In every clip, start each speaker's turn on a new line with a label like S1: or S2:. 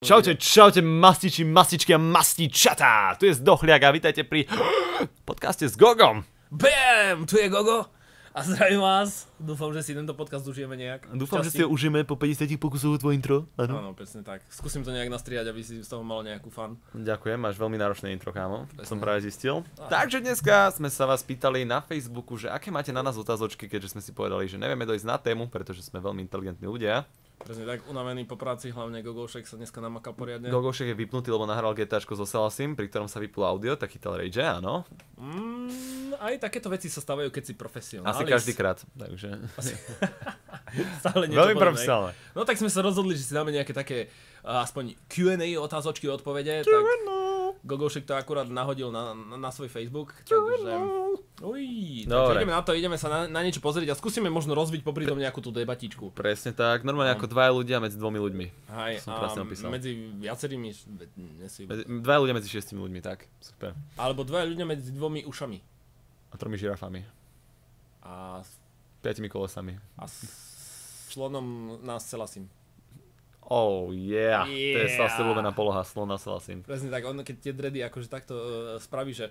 S1: Čaute mastiči, mastičky a mastičatá! Tu je Zdochliak a vítajte pri podcaste s Gogom.
S2: BAM! Tu je Gogo a zdravím vás. Dúfam, že si tento podcast užijeme nejak.
S1: Dúfam, že si ho užijeme po 50 pokusoch tvoje intro.
S2: Áno, presne tak. Skúsim to nejak nastriať, aby si z toho mal nejakú fan.
S1: Ďakujem, máš veľmi náročné intro, kámo. Som práve zistil. Takže dneska sme sa vás pýtali na Facebooku, že aké máte na nás otázočky, keďže sme si povedali, že nevieme dojsť na tému, pretože sme veľmi inteligentní ľudia.
S2: Presne tak, unavený po práci, hlavne Gogošek sa dneska namakal poriadne.
S1: Gogošek je vypnutý, lebo nahral GTAčko so Salasim, pri ktorom sa vyplo audio, tak chytal rage, áno.
S2: Aj takéto veci sa stávajú, keď si profesionálny.
S1: Asi každýkrát, takže...
S2: Stále niečo
S1: veľmi profesionálne.
S2: No tak sme sa rozhodli, že si dáme nejaké také aspoň Q&A, otázočky, odpovede. Tak Gogošek to akurát nahodil na svoj Facebook, takže... Takže ideme na to, ideme sa na niečo pozrieť a skúsime možno rozviť popri tom nejakú tú debatičku.
S1: Presne tak, normálne ako dvaja ľudia medzi dvomi ľuďmi.
S2: Hej,
S1: som presne opísal.
S2: Medzi viacerými...
S1: Dvaja ľudia medzi 6 ľuďmi, tak, super.
S2: Alebo dvaja ľudia medzi dvomi ušami.
S1: A 3 žirafami.
S2: A...
S1: 5 kolesami.
S2: A slonom na Selasim.
S1: Oh yeah, to je sa ľúbená poloha, slon na Selasim.
S2: Presne tak, on keď tie dready akože takto spraví, že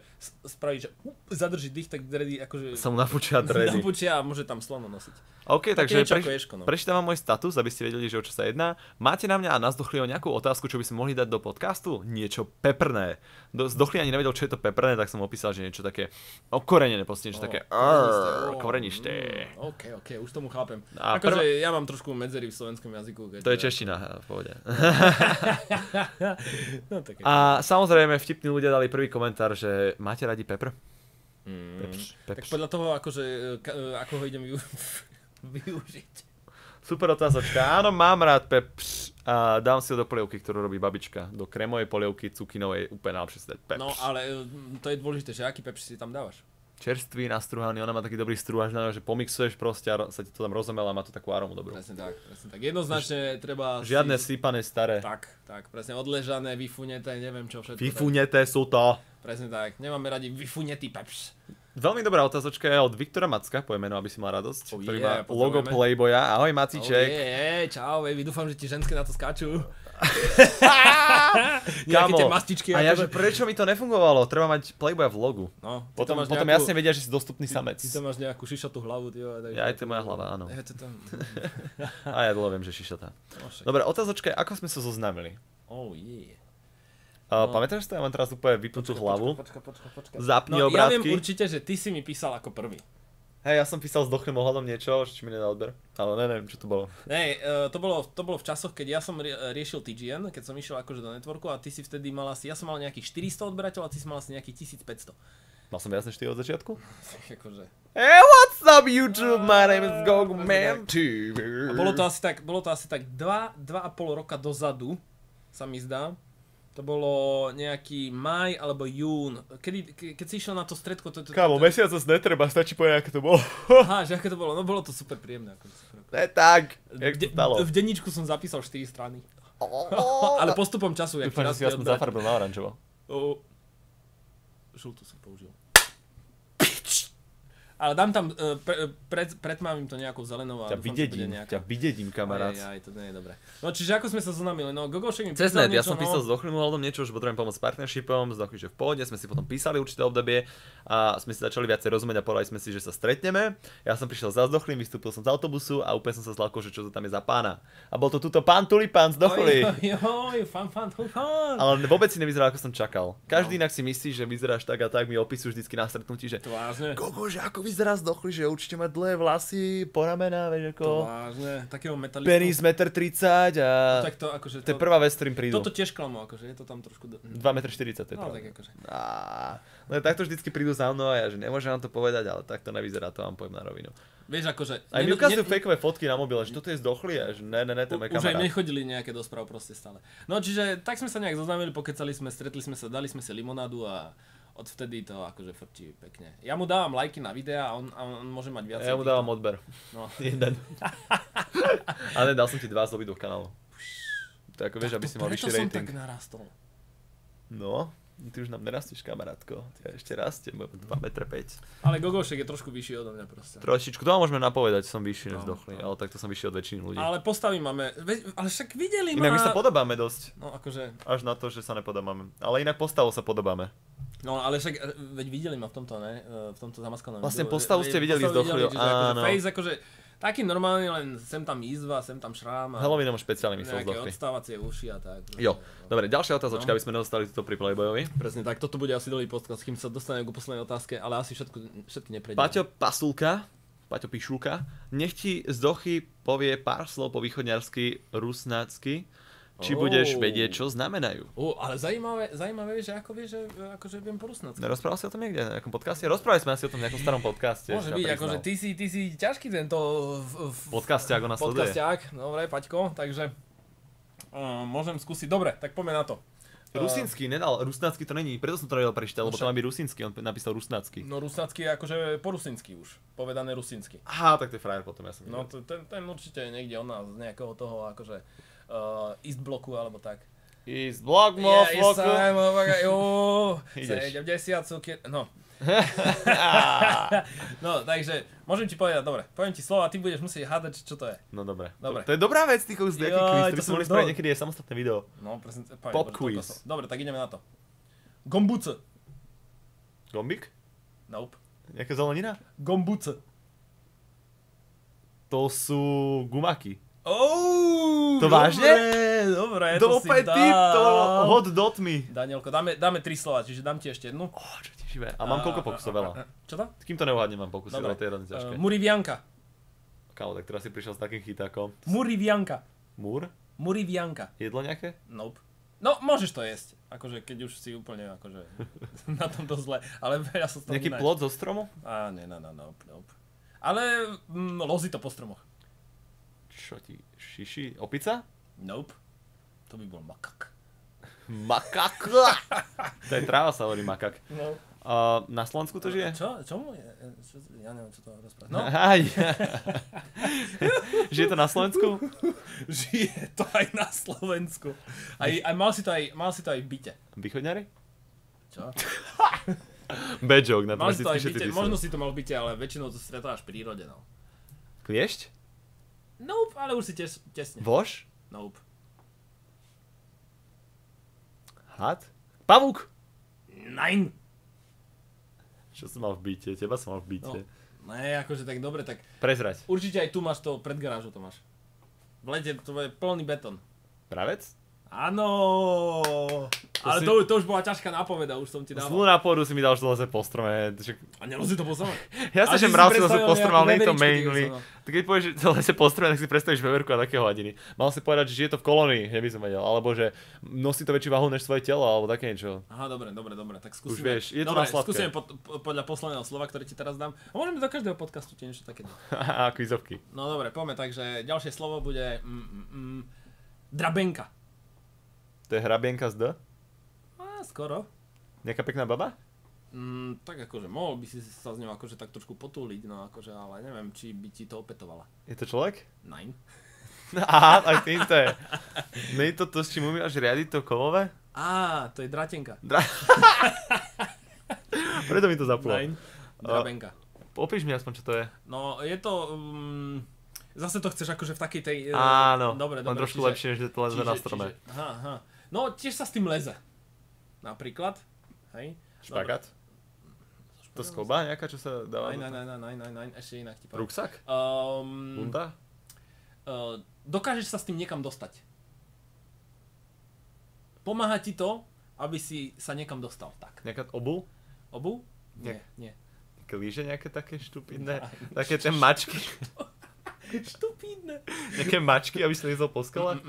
S2: zadrží dých, tak dready akože...
S1: Sa mu napúčia dready.
S2: Napúčia a môže tam slono nosiť.
S1: OK, takže
S2: no.
S1: prečítam vám môj status, aby ste vedeli, že o čo sa jedná. Máte na mňa a na Zdochliho nejakú otázku, čo by sme mohli dať do podcastu? Niečo peprné. Zdochli ani nevedel, čo je to peprné, tak som opísal, že niečo také okorenené, proste niečo také korenisté.
S2: OK, už tomu chápem. Akože ja mám trošku medzery v slovenskom jazyku.
S1: To je čeština, v pohode.
S2: No,
S1: a samozrejme vtipní ľudia dali prvý komentár, že máte radi pepr?
S2: Tak podľa toho, akože, ako ho idem využiť.
S1: Super otázočka. Áno, mám rád pepr a dám si ho do polievky, ktorú robí babička. Do krémovej polievky, cukinovej, úplne najlepšie si dať pepr.
S2: No, ale to je dôležité, že aký pepr si tam dávaš?
S1: Čerstvý, nastruhaný, ona má taký dobrý strúhač, že pomixuješ proste a sa ti to tam rozomela a má to takú arómu dobrú.
S2: Presne tak. Jednoznačne treba
S1: žiadne sypané staré.
S2: Tak, presne odležané, vyfuneté, neviem čo všetko.
S1: Vyfuneté sú to.
S2: Presne tak, nemáme radi vyfunetý pepš.
S1: Veľmi dobrá otázočka je od Viktora Macka, po meno, aby si mal radosť, ktorý má logo
S2: potrebujeme.
S1: Playboya. Ahoj Macíček.
S2: Čau, baby, dúfam, že ti ženské na to skáču.
S1: Kámo,
S2: tie mastičky.
S1: a ja, že prečo mi to nefungovalo? Treba mať Playboya v logu.
S2: No,
S1: potom jasne vedia, že si dostupný samec.
S2: Ty tam máš nejakú šišatú hlavu, tyjo.
S1: Ja, aj to je moja hlava, áno.
S2: A
S1: ja dlho viem, že šišatá. Dobre, otázočka je, ako sme sa zoznámili. Pamätáš to? Ja mám teraz úplne vypnutú hlavu.
S2: Počkaj.
S1: Zapni obrátky.
S2: Ja viem určite, že ty si mi písal ako prvý.
S1: Hej, ja som písal s Dochlym ohľadom niečo, či mi nedal odber. Ale neviem, čo to bolo.
S2: To bolo v časoch, keď ja som riešil TGN, keď som išiel akože do networku a ty si vtedy mal asi, ja som mal nejakých 400 odberateľov a ty si mal asi nejakých 1500.
S1: Mal som viac než 4 od začiatku?
S2: Akože.
S1: Hey, what's up YouTube? My name is Gogman TV.
S2: A bolo to asi tak 2,5 roka dozadu, sa mi zdá. To bolo nejaký maj alebo jún. Keď si išiel na to stredko...
S1: Kámo, mesiac zase netreba, stačí povedať, aké to bolo.
S2: Aha, že aké to bolo. No bolo to super príjemné.
S1: Ne tak, jak to stalo.
S2: V denníčku som zapísal 4 strany. Ale postupom času, jak
S1: dúfam, že si aspoň zafarbil na oranžovo.
S2: Žltú som použil. Ale dám tam, predmávim to nejakou zelenou a
S1: ťa vydedím, kamarát.
S2: Aj, to nie je dobré. No čiže ako sme sa zoznámili, no Gogošek mi
S1: písal niečo, ja som písal s Dochlym ohľadom niečo, že potrebujem pomôcť s partnershipom, s Dochlym, že v pohode, sme si potom písali určité obdobie a sme si začali viacej rozumieť a povedali sme si, že sa stretneme. Ja som prišiel za Dochlym, vystúpil som z autobusu a úplne som sa zľakol, že čo to tam je za pána. A bol to tuto pán Tulipán z Dochly.
S2: Fan.
S1: Ale vôbec si nevyzeral, ako som čakal. Každý inak si myslí, že vyzeráš tak a tak, mi opisujú vždycky na stretnutí, že Gogoš, ako vyzerá z Dochly, že určite má dlhé vlasy, poramená, vieš ako.
S2: To vážne, takého metalistu.
S1: Penis 1,30 m a
S2: tak to, akože
S1: to je prvá vec, ktorým prídu.
S2: Toto tiež klamo, akože je to tam trošku...
S1: 2,40 m, to je pravda.
S2: Tak akože.
S1: No takto vždycky prídu za mnou a ja, že nemôžem vám to povedať, ale tak to nevyzerá, to vám poviem na rovinu.
S2: Vieš akože...
S1: Aj mi ukazujú fakeové fotky na mobile, že toto je z Dochly a že ne, to je môj kamarát.
S2: Už aj mne chodili nejaké do správ proste stále. No čiže tak sme sa nejak zoznámili, pokecali sme, stretli sme sa, dali sme si limonádu a odvtedy to akože frčí pekne. Ja mu dávam lajky na videá a on môže mať viac.
S1: Ja mu dávam odber.
S2: No.
S1: Jeden. Ale dal som ti 2 z obidvoch kanálov. To ako vieš, aby si mal vyšší rating.
S2: Preto som tak narastol.
S1: No, Ty už nám nerastíš, kamarátko. Ja ešte rastiem, budem 2,5 m.
S2: Ale Gogošek je trošku vyšší odo mňa proste.
S1: Trošičku, to môžeme napovedať, som vyšší než Zdochlý, ale takto som vyšší od väčšiny ľudí.
S2: Ale postavy máme, ale však videli
S1: Inak my sa podobáme dosť.
S2: No akože...
S1: Až na to, že sa nepodobáme. Ale inak postavu sa podobáme.
S2: No ale však, veď videli ma v tomto, ne? V tomto zamaskanom.
S1: Vlastne postavu ste videli z Zdochlýho,
S2: áno. Face akože... Taký normálny, len sem tam izva, sem tam šrám a...
S1: Halloweenom špeciálne myslel
S2: Zdochlý. Nejaké
S1: Zdochlý.
S2: odstávacie uši a tak.
S1: Jo, dobre, ďalšia otázočka, aby sme nedostali toto pri Playboyovi.
S2: Presne tak, toto bude asi dlhý podcast, kým sa dostaneme k poslednej otázke, ale asi všetky neprejdeme.
S1: Paťo Pasulka, Paťo Pišulka, nech ti Zdochy povie pár slov po východňarsky, rusnácky, či budeš vedieť, čo znamenajú.
S2: Ale zaujímavé, že ako vieš, že akože viem po rusnácky.
S1: Nerozprával si o tom niekde, na nejakom podcaste? Rozprávali sme asi o tom v nejakom starom podcaste.
S2: Môže byť, akože ty si ťažký tento...
S1: Podcaste, ako nás sleduje.
S2: Podcastiak, dobre, Paťko, takže môžem skúsiť. Dobre, tak poďme na to.
S1: Rusínsky nedal, rusnácky to není, preto som to nevedel prečítať, lebo to má byť rusínsky, on napísal rusnácky.
S2: No rusnácky je akože po rusínsky už, povedané rusínsky.
S1: Aha, tak to je frajer potom, ja som
S2: no ten určite niekde on nás z nejakého toho akože East bloku alebo tak.
S1: East block, motherfucker.
S2: Ja, 70 cukier, no. No, takže, môžem ti povedať, dobre, poviem ti slovo a ty budeš musieť hádať, čo to je.
S1: No dobre.
S2: Dobre.
S1: To je dobrá vec, ty kus, nejaký quiz, ktorý sme mohli spraviť niekedy je samostatné video.
S2: No, presne.
S1: Pop quiz.
S2: Dobre, tak ideme na to. Gombuce.
S1: Gombik?
S2: Nope.
S1: Nejaká zelenina?
S2: Gombuce.
S1: To sú gumaky.
S2: To
S1: vážne?
S2: Dobre,
S1: to si dal. Hot dot mi.
S2: Danielko, dáme 3 slova, čiže dám ti ešte jednu.
S1: Čo ti živé. A mám koľko pokusov, veľa.
S2: Čo to?
S1: Kým to neuhádnem, mám pokusov, ale to je hrozne ťažké.
S2: Murivianka.
S1: Kámo, tak teraz si prišiel s takým chytákom.
S2: Murivianka.
S1: Múr?
S2: Murivianka.
S1: Jedlo nejaké?
S2: Nope. No, môžeš to jesť. Akože, keď už si úplne, akože, na tomto zle. Ale ja sa s tom
S1: nejaký plod zo stromu?
S2: Nope. Ale lozi to po stromoch.
S1: Čo ti, šiši? Opica?
S2: Nope. To by bol makak.
S1: Makak? To je tráva, sa hovorí makak.
S2: No.
S1: Na Slovensku to žije?
S2: Čomu je? Ja neviem, čo to rozprávať. No.
S1: Žije to na Slovensku?
S2: Žije to aj na Slovensku. Aj mal si to aj v byte.
S1: Východňari?
S2: Čo?
S1: Bad joke, na to
S2: si to aj v byte. Možno si to mal v byte, ale väčšinou to stretáš v prírode, no.
S1: Kliešť?
S2: Nope, ale už si tesne.
S1: Voš?
S2: Nope.
S1: Had? Pavúk?
S2: Nein.
S1: Čo som mal v byte? Teba som mal v byte.
S2: No, ne, akože tak dobre, tak...
S1: Prezrať.
S2: Určite aj tu máš to, pred garážou to máš. V lete to je plný betón.
S1: Pravec?
S2: Áno. Ale to už bola ťažká nápoveda, už som ti dával.
S1: Zlú nápovedu si mi dal, že to leze po strome.
S2: A nelozí to po strome?
S1: Ja sa, že mravci leze po strome, ale nie je to mainly. Tak keď povieš, že to leze po strome, tak si predstavíš veverku a také hovadiny. Mal si povedať, že žije to v kolónii, by som vedel. Alebo že nosí to väčšiu váhu než svoje telo, alebo také niečo.
S2: Aha, dobre, tak skúsime.
S1: Už vieš, je to na sladké.
S2: Skúsime podľa posledného slova, ktoré ti teraz dám. A môžeme do každého podcastu ti niečo také dať.
S1: Haha, kvizovky.
S2: No dobre, poďme, takže ďalšie slovo bude drabenka.
S1: To je hrabienka z D?
S2: Skoro.
S1: Nejaká pekná baba?
S2: Tak akože, mohol by si sa s ňou akože tak trošku potúliť, no akože, ale neviem, či by ti to opetovala.
S1: Je to človek?
S2: Nein.
S1: Aha, aj tým to je. Nie je to, s čím umývaš riadiť to kovové?
S2: To je dratenka.
S1: Preto mi to zaplo.
S2: Nein. Drabenka.
S1: Opíš mi aspoň, čo to je.
S2: No, je to... zase to chceš akože v takej tej...
S1: Áno,
S2: dobre,
S1: len trošku lepšie, než to leze na strome.
S2: Aha. No, tiež sa s tým leze. Napríklad. Hej.
S1: Špagát? To skoba nejaká, čo sa dáva?
S2: Nein, ešte inak ti poviem.
S1: Ruksak? Bunda?
S2: Dokážeš sa s tým niekam dostať. Pomáha ti to, aby si sa niekam dostal. Tak.
S1: Nejaká obuv?
S2: Obuv? Nie.
S1: Nejaké lyže nejaké také štupidné? Také tie mačky?
S2: Štupidné.
S1: Nejaké mačky, aby si liezol po skale?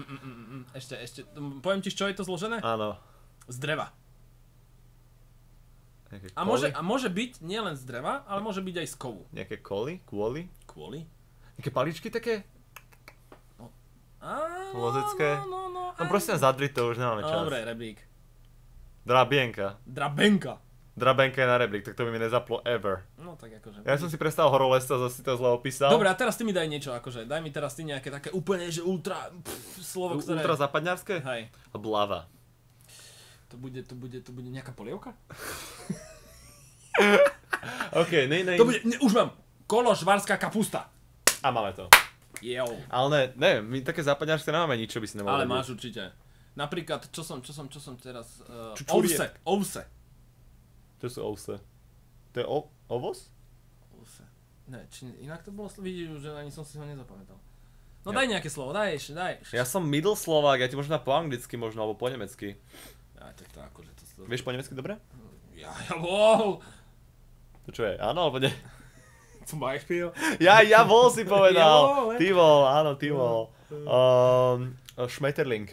S2: Ešte. Poviem ti, z čo je to zložené?
S1: Áno.
S2: Z dreva. A môže byť nielen z dreva, ale môže byť aj z kovu.
S1: Nejaké koly? Kvôli? Nejaké paličky také? Lozecké?
S2: No.
S1: Prosím, zadri to, už nemáme čas.
S2: Dobre, rebrík.
S1: Drabenka je na rebrík, tak to by mi nezaplo ever.
S2: No tak akože...
S1: Ja som si prestal horolezca, zase si to zle opísal.
S2: Dobre, a teraz ty mi daj niečo, akože. Daj mi teraz ty nejaké také úplne, že ultra slovo, ktoré...
S1: Ultra západňarské?
S2: Hej.
S1: Blava.
S2: To bude nejaká polievka?
S1: OK,
S2: To bude, už mám. Kološvarská kapusta.
S1: A máme to.
S2: Jo.
S1: Ale ne, my také západňarské nemáme nič, čo by si nemohol
S2: Ale
S1: vedieť.
S2: máš určite. Napríklad, čo som teraz...
S1: Čučurie.
S2: Ovse.
S1: Čo sú ovse? To je ovos?
S2: Ovse. Ne, inak to bolo, vidíš, že ani som si ho nezapamätal. No daj nejaké slovo, daj.
S1: Ja som middle Slovák, ja ti možno po anglicky možno, alebo po nemecky.
S2: Ja, tak to akože to...
S1: Vieš po nemecky dobre?
S2: Ja, wow.
S1: To čo je? Áno, alebo nie?
S2: Zum Beispiel.
S1: Ja bol si povedal.
S2: Jo,
S1: Ty bol, áno, ty bol. Schmetterling.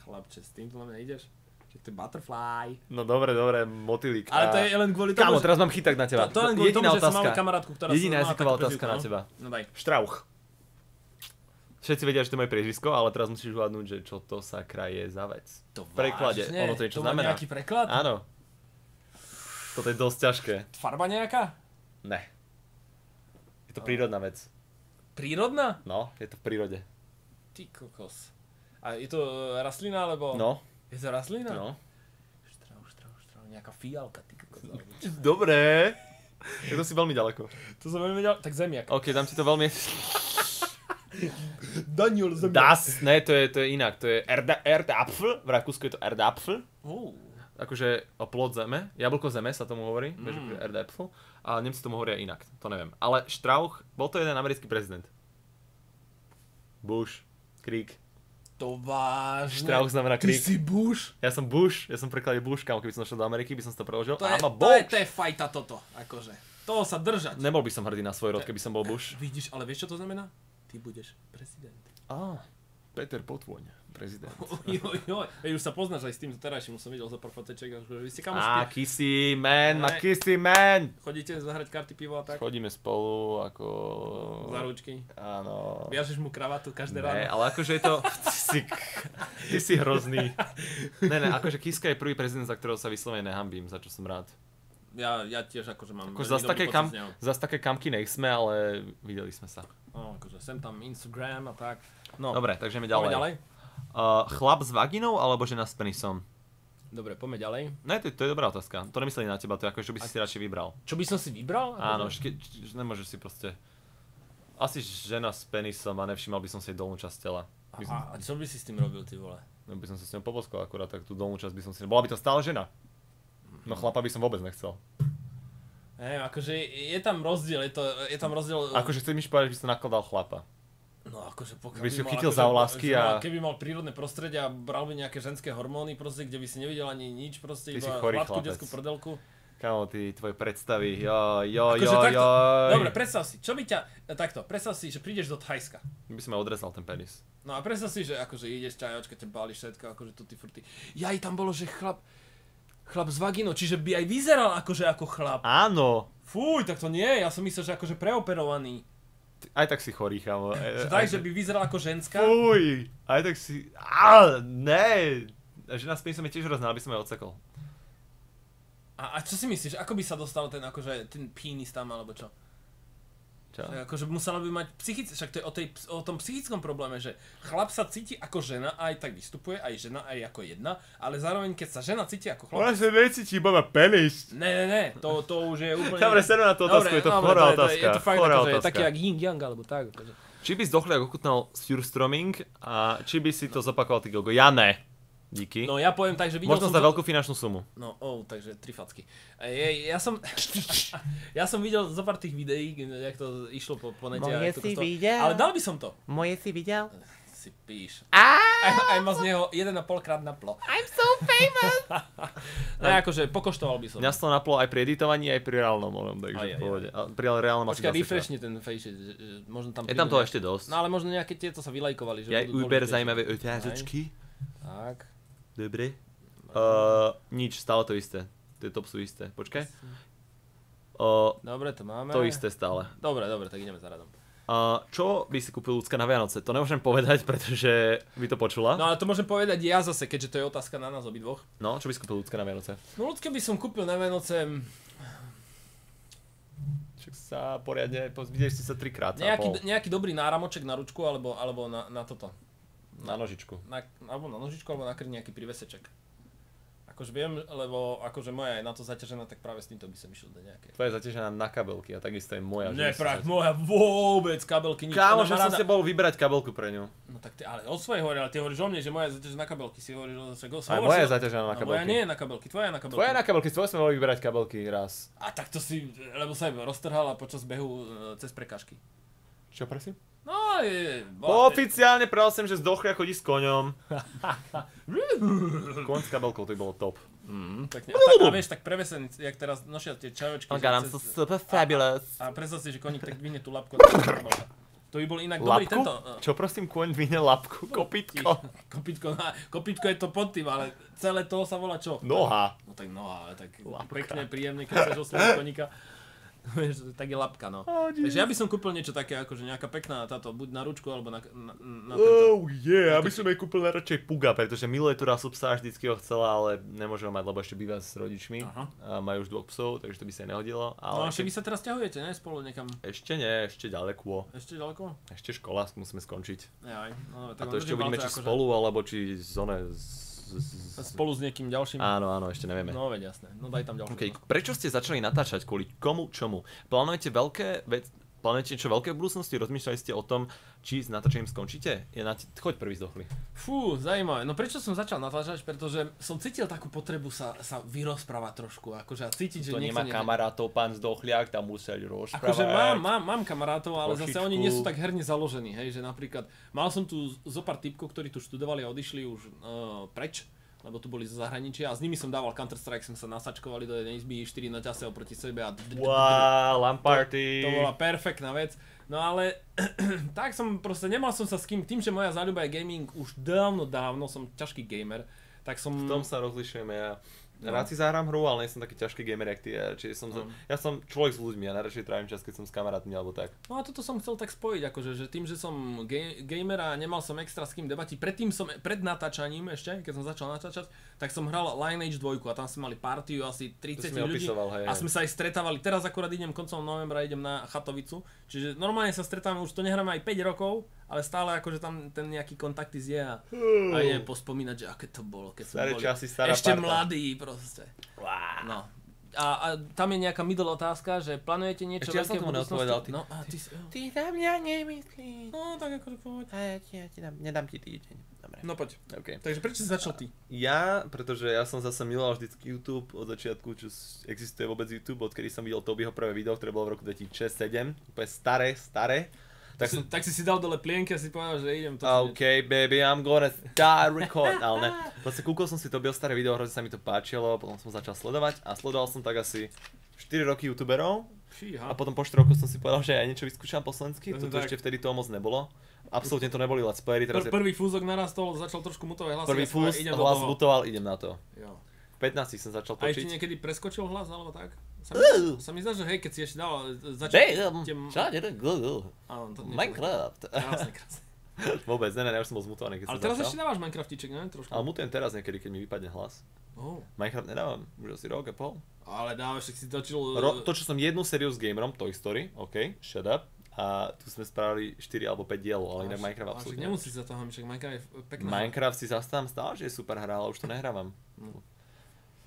S2: Chlapče, s týmto len ideš? Že to je butterfly.
S1: No dobre, motýlik.
S2: Ale to je len kvôli tomu,
S1: Kámo, teraz mám chyták na teba.
S2: To len kvôli tomu, že som mal kamarátku, ktorá
S1: Jediná
S2: mala
S1: jazyková
S2: takú
S1: otázka
S2: prezivku,
S1: na teba.
S2: No daj.
S1: Štrauch. Všetci vedia, že to je moje priezvisko, ale teraz musíš hľadnúť, že čo to sakra je za vec.
S2: To
S1: v preklade,
S2: vážne?
S1: ono to niečo
S2: To má
S1: znamená.
S2: nejaký preklad?
S1: Áno. Toto je dosť ťažké.
S2: Farba nejaká?
S1: Ne. Je to prírodná vec.
S2: Prírodná?
S1: No, je to v prírode.
S2: Ty kokos. A je to rastlina, alebo...
S1: No.
S2: Je to rastlina?
S1: No.
S2: Štrau, nejaká fialka, ty kokos.
S1: Dobré. Je to si veľmi ďaleko.
S2: To som veľmi ďaleko. Tak zemiak.
S1: OK, dám ti to veľmi...
S2: Daniel, zemiak.
S1: Das, ne, to je inak. To je Erdapfel. V Rakúsku je to Erdapfel. Akože plod zeme. Jablko zeme sa tomu hovorí. Vieš, akože Erdapfel. A Nemci tomu hovoria inak. To neviem. Ale Strauch, bol to jeden americký prezident. Bush. Krieg.
S2: To vážne.
S1: Strauch znamená
S2: Ty
S1: Krieg.
S2: si Bush?
S1: Ja som Bush, ja som prekladil Bush, kámo, keby som došiel do Ameriky, by som si to preložil.
S2: To je fajta toto, akože. Toho sa držať.
S1: Nebol by som hrdý na svoj rod, keby som bol Bush.
S2: Vidíš, ale vieš, čo to znamená? Ty budeš prezident.
S1: Peter Potvoň, prezident.
S2: Ojojoj, už sa poznáš aj s tým terajším, som videl za pár foteček, akože vy ste kamošky.
S1: Kissy man.
S2: Chodíte zahrať karty, pivo a tak?
S1: Chodíme spolu, ako...
S2: Za ručky.
S1: Áno.
S2: Viažeš mu kravatu každé ráno.
S1: Ne, ale akože je to... Ty si hrozný. Ne, akože Kiska je prvý prezident, za ktorého sa vyslovene nehambím, za čo som rád.
S2: Ja tiež akože mám
S1: Ako
S2: veľmi
S1: zas také kamky nejsme, ale videli sme sa.
S2: No, akože sem tam Instagram a tak.
S1: No. Dobre, takže ideme ďalej. Chlap s vaginou alebo žena s penisom?
S2: Dobre, poďme ďalej.
S1: Ne, to je dobrá otázka. To nemysleli na teba, to je ako, že by si si radšej vybral.
S2: Čo by som si vybral?
S1: Áno, nemôžeš si proste... Asi žena s penisom a nevšímal by som si jej dolnú časť tela.
S2: A čo by si s tým robil, ty vole?
S1: No by som sa s ňou poboskal akurát, tak tú dolnú časť by som si... Bola by to stále žena. No chlapa by som vôbec nechcel.
S2: Akože je tam rozdiel, je tam rozdiel...
S1: Akože chceš mi povedať, že by som nakladal chlapa.
S2: No akože pokiaľ
S1: by si
S2: mal,
S1: chytil
S2: akože,
S1: za vlásky a...
S2: Keby mal prírodné prostredie a bral by nejaké ženské hormóny proste, kde by si nevidel ani nič proste,
S1: ty
S2: iba hladkú detskú prdelku.
S1: Kámo, ty tvoje predstavy,
S2: Dobre, predstav si, čo by ťa, predstav si, že prídeš do Thajska.
S1: By si ma odrezal ten penis.
S2: No a predstav si, že akože ideš ťajočka, ťa báli všetko, akože tutti frutti. Jaj, tam bolo, že chlap s vaginou, čiže by aj vyzeral akože ako chlap.
S1: Áno.
S2: Fuj, tak to nie, ja som myslel, že akože preoperovaný.
S1: Aj tak si chorý, kámo.
S2: Že by vyzeral ako ženská?
S1: Fuj, aj tak si... Ne. Žena s penisom je tiež hrozná, aby som ju odsekol.
S2: A čo si myslíš, ako by sa dostal ten penis tam, alebo čo?
S1: Čo?
S2: Akože musela by mať však to je o tom psychickom probléme, že chlap sa cíti ako žena, aj tak vystupuje, aj žena, aj ako jedna, ale zároveň keď sa žena cíti ako chlap...
S1: Ona sa necíti, iba má penis.
S2: Ne, to už je úplne...
S1: Dobre, sedem na tú otázku, je to chorá otázka.
S2: Je to fakt akože, taký jak yin-yang, alebo tak. Akože.
S1: Či by zdochliak ochutnal surströmming a či by si to zopakoval ty, Gogo? Ja ne. Díky.
S2: No ja poviem tak, že videl
S1: možno
S2: som
S1: za
S2: to...
S1: veľkú finančnú sumu.
S2: No, takže 3 facky. Ja som videl zo pár tých videí, jak to išlo po nete.
S3: Moje si videl?
S2: Ale dal by som to.
S3: Moje si videl?
S2: Si píš. Aj ma z neho 1,5 krát naplo.
S3: I'm so famous!
S2: No akože pokoštoval by som.
S1: Mňa to naplo aj pri editovaní, aj pri reálnom onom, takže v pohode. Pri reálnom asi
S2: počkaj, refreshni ten face, možno tam...
S1: Je tam toho ešte dosť.
S2: No ale možno nejaké tieto sa vylajkovali.
S1: Je Uber zaujímavé otázočky.
S2: Tak.
S1: Dobre. Nič, stále to isté. Tie top sú isté. Počkaj.
S2: Dobre, to máme.
S1: To isté stále.
S2: Dobre, tak ideme za radom.
S1: Čo by si kúpil ľudská na Vianoce? To nemôžem povedať, pretože by to počula.
S2: No ale to môžem povedať ja zase, keďže to je otázka na nás obidvoch.
S1: No, čo by si kúpil ľudská na Vianoce?
S2: No ľudské by som kúpil na Vianoce...
S1: Však sa poriadne, vidíš si sa 3-krát.
S2: Nejaký dobrý náramoček na ručku, alebo na toto.
S1: Na nožičku.
S2: Alebo na nožičku, alebo na krk nejaký priveseček. Akože viem, lebo akože moja je na to zaťažená, tak práve s týmto by som išiel do nejaké.
S1: Tvoja je zaťažená na kabelky a takisto je moja.
S2: Moja vôbec kabelky nič.
S1: Kámo, že som si bol vybrať kabelku pre ňu.
S2: No tak ty, ale o svojej hovorí, ale ty hovoríš o mne, že moja je zaťažená na kabelky, si hovoríš o
S1: aj moja je zaťažená na kabelky.
S2: Moja nie je na kabelky, tvoja je na kabelky.
S1: Tvoja je na kabelky, tvoja sme mohli vybrať kabelky raz.
S2: A tak to si, lebo sa roztrhala počas behu cez prekážky.
S1: Čo prosím?
S2: No,
S1: Oficiálne prosím, že zdochli a chodí s koňom. Koň s kabelkou, to by bolo top.
S2: Pekne. A vieš, tak prevesený, jak teraz nošia tie čajočky.
S3: Oh god, I'm so super fabulous.
S2: A predstav si, že koník tak dvihne tú labku. To by bol inak
S1: Lapku?
S2: dobrý tento.
S1: Čo prosím, koň dvihne lapku? Kopytko.
S2: Kopytko je to pod tým, ale celé to sa volá čo?
S1: Noha.
S2: No tak noha, tak
S1: Lapka.
S2: pekne, príjemne, keď chceš osloviť koníka. Vieš, tak je labka, no. Takže ja by som kúpil niečo také, akože nejaká pekná táto, buď na ručku, alebo na tento.
S1: Oh yeah, aby som jej kúpil radšej Puga, pretože miluje tu rasu psa, vždycky ho chcela, ale nemôže ho mať, lebo ešte býva s rodičmi.
S2: Aha.
S1: A majú už 2 psov, takže to by sa jej nehodilo.
S2: No a
S1: Ale
S2: však vy sa teraz ťahujete, ne? Spolu niekam.
S1: ešte nie, ešte ďaleko.
S2: Ešte ďaleko?
S1: Ešte škola, musíme skončiť.
S2: Jaj, no,
S1: A to ešte uvidíme, či spolu, alebo či zóne
S2: spolu s niekým ďalším.
S1: Áno, ešte nevieme.
S2: No veď jasné, no daj tam ďalšie.
S1: Okay. Prečo ste začali natáčať? Kvôli komu, čomu? Plánujete niečo veľké v budúcnosti? Rozmýšľali ste o tom, či s natáčaním skončíte? Choď prvý zdochli.
S2: Fú, zaujímavé. No prečo som začal natáčať? Pretože som cítil takú potrebu sa vyrozprávať trošku. Akože a cítiť, že
S1: to nemá kamarátov, pán Zdochliak, tam musel rozprávať.
S2: Akože mám kamarátov, ale zase oni nie sú tak herne založení. Hej, že napríklad mal som tu zo pár typkov, ktorí tu študovali a odišli už preč, lebo tu boli zo zahraničia a s nimi som dával Counter-Strike, sme sa nasačkovali do jednej izby 4 na čase oproti sebe a
S1: wow, LAN party.
S2: To bola perfektná vec. No ale tak som proste, nemal som sa s kým, tým, že moja záľuba je gaming, už dávno som ťažký gamer, tak som...
S1: V tom sa rozlišujeme ja. Rád si zahrám hru, ale nie som taký ťažký gamer jak ty. Čiže ja som človek s ľuďmi a najradšej trávim čas, keď som s kamarátmi alebo tak.
S2: No a toto som chcel tak spojiť, akože, že tým, že som gamer a nemal som extra s kým debatiť, pred natáčaním ešte, keď som začal natáčať, tak som hral Lineage 2 a tam sme mali partiu asi 30 ľudí a sme sa aj stretávali. Teraz akurát idem koncom novembra, idem na Chatovicu, čiže normálne sa stretávame, už to nehráme aj 5 rokov, ale stále akože tam ten nejaký kontaktiz je a idem pospomínať, že aké to bolo, keď sme boli ešte mladí proste.
S1: Wow.
S2: No. A tam je nejaká middle otázka, že plánujete niečo
S1: ešte
S2: veľké v budúcnosti?
S1: No,
S3: Ty na mňa nemyslíš.
S2: No tak akože poď.
S3: A ja ti nedám ti týždeň. Dobre.
S2: No poď.
S1: Okay.
S2: Takže prečo si začal ty?
S1: Pretože ja som zase miloval vždycky YouTube od začiatku, čo existuje vôbec YouTube, odkedy som videl Tobyho prvé video, ktoré bolo v roku 2006-2007, úplne staré.
S2: Tak si dal dole plienky a si povedal, že idem to.
S1: OK, baby, I'm gonna start record. Ale ne, vlastne kúkol som si to staré video, hrozne sa mi to páčilo, potom som začal sledovať a sledoval som tak asi 4 roky youtuberov.
S2: Fíha.
S1: A potom po 4 rokoch som si povedal, že aj niečo vyskúšam po slovensky, toto
S2: tak.
S1: ešte vtedy toho moc nebolo. Absolútne to neboli let's playery, teraz
S2: Prvý fúzok narastol, začal trošku mutovať hlas.
S1: Prvý fúz, hlas mutoval, idem na to.
S2: Jo.
S1: V 15 som začal točiť.
S2: A ešte niekedy preskočil hlas, alebo tak? Sa mi zdá, že hej, keď si ešte dal
S1: Minecraft.
S2: Krásne.
S1: Vôbec, ne, už som bol zmutovaný, keď
S2: ale
S1: som
S2: teraz
S1: začal.
S2: ešte dávaš Minecraftíček, ne? Trošku.
S1: Ale mutujem teraz niekedy, keď mi vypadne hlas. Minecraft nedávam, už asi rok a pol.
S2: Ale dávaš, si točil...
S1: Točil som jednu sériu s gamerom, Toy Story, OK, shut up. A tu sme spravili 4 alebo 5 dielov, ale inak Minecraft absolútne.
S2: Ale nemusíš za toho, však Minecraft je pekná.
S1: Minecraft si zastávám stále, že je super hra, ale už to nehrávam.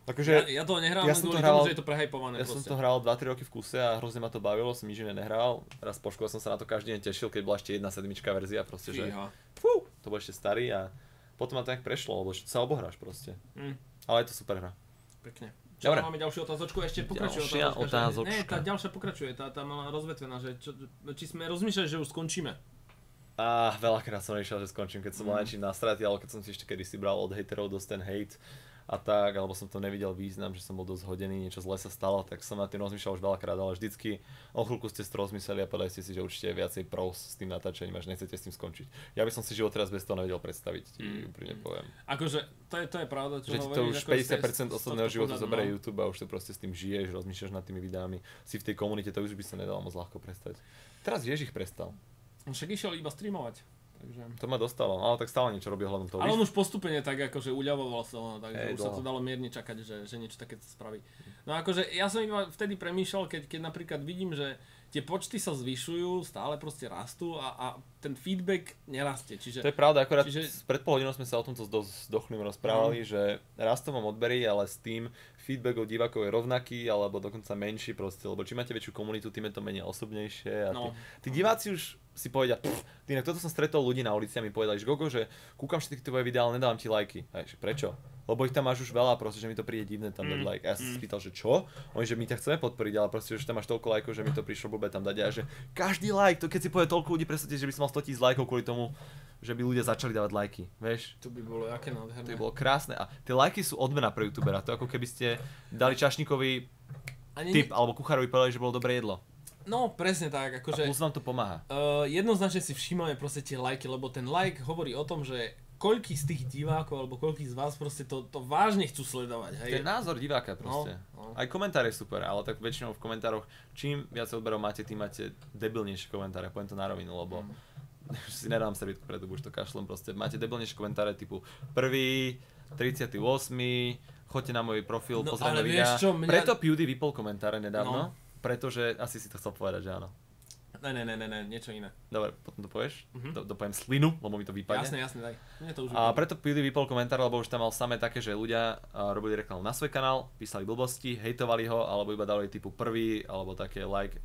S1: Akože,
S2: ja toho nehrávam
S1: ja
S2: kvôli tomu, že je to prehajpované.
S1: Ja som to hral 2-3 roky v kuse a hrozne ma to bavilo, som nič iné nehral. Raz po škole som sa na to každý deň tešil, keď bola ešte 1.7 verzia, proste, že to bol ešte starý a potom ma to nejak prešlo, lebo sa obohráš proste. Ale je to super hra.
S2: Pekne. Čo
S1: Dobre.
S2: máme ďalšiu otázočku? Ešte pokračuje
S1: otázočka.
S2: Nie, tá ďalšia pokračuje, tá mala rozvetvená, že či sme rozmýšľali, že už skončíme.
S1: Veľakrát som nešiel, že skončím, keď som bol niečím nasratý, ale keď som si ešte kedysi bral od hejterov dosť ten hejt a tak, alebo som to nevidel význam, že som bol dosť hodený, niečo zle sa stalo, tak som na tým rozmýšľal už veľakrát, ale vždycky o chvíľku ste si to rozmysleli a povedali ste si, že určite je viacej pros s tým natáčaním a že nechcete s tým skončiť. Ja by som si život teraz bez toho nevedel predstaviť, ti úprimne poviem.
S2: Akože, to je pravda, čo
S1: že
S2: hovoríš.
S1: Že to už 50% osobného života zoberie YouTube a už to proste s tým žiješ, rozmýšľaš nad tými videami, si v tej komunite, to už by sa nedalo moc ľahko prestať. Teraz Ježich prestal.
S2: On však išiel iba streamovať. Takže...
S1: To ma dostalo, ale tak stále niečo robí hľadom toho.
S2: Ale on už postupne tak akože uľavoval sa ho, takže už sa to dalo mierne čakať, že niečo také spraví. No akože ja som iba vtedy premýšľal, keď napríklad vidím, že tie počty sa zvyšujú, stále proste rastú a ten feedback nerastie. Čiže,
S1: to je pravda, akorát pred pol hodinou sme sa o tomto s Dochlým rozprávali, že rastú vám odbery, ale s tým feedback od divákov je rovnaký, alebo dokonca menší proste, lebo čím máte väčšiu komunitu, tým je to menej osobnejšie a tí diváci už si povedia, inak toto som stretol ľudí na ulici a mi povedali, že Gogo, že kúkam všetky tvoje videá, ale nedávam ti lajky. A že prečo? Lebo ich tam máš už veľa, proste, že mi to príde divné tam dať like. A ja som si spýtal, že čo? Oni, že my ťa chceme podporiť, ale proste, že tam máš toľko lajkov, že mi to prišlo blbé tam dať. A že každý like, to keď si povie toľko ľudí, predstavte, že by som mal 100 000 lajkov kvôli tomu, že by ľudia začali dávať lajky, vieš?
S2: To by bolo aké nádherné.
S1: To by bolo krásne. A tie lajky sú odmena pre youtubera. To ako keby ste dali čašníkovi tip alebo kuchárovi povedali, že bolo dobré jedlo.
S2: No, presne tak, akože...
S1: A plus nám to pomáha.
S2: Jednoznačne si všímame proste tie lajky, lebo ten like hovorí o tom, že koľký z tých divákov alebo koľký z vás proste to vážne chcú sledovať, hej?
S1: To je názor diváka proste. No. Aj komentár je super, ale tak väčšinou v komentároch, čím viac odberov máte, tým máte debilnejšie komentáre, poviem to na rovinu, lebo si nedám servítku pred už to kašlom, proste máte debilnejšie komentáre typu 1., 38., choďte na môj profil, pozrieť videa. Preto Pewdy vypol komentáre nedávno. Pretože asi si to chcel povedať, že áno.
S2: Ne, niečo iné.
S1: Dobre, potom to povieš? Dopoviem slinu, lebo mi to vypadne.
S2: Jasne, daj. Mne to už
S1: a preto Pewdy vypol komentár, lebo už tam mal samé také, že ľudia robili reklamu na svoj kanál, písali blbosti, hejtovali ho, alebo iba dali typu 1. alebo také like,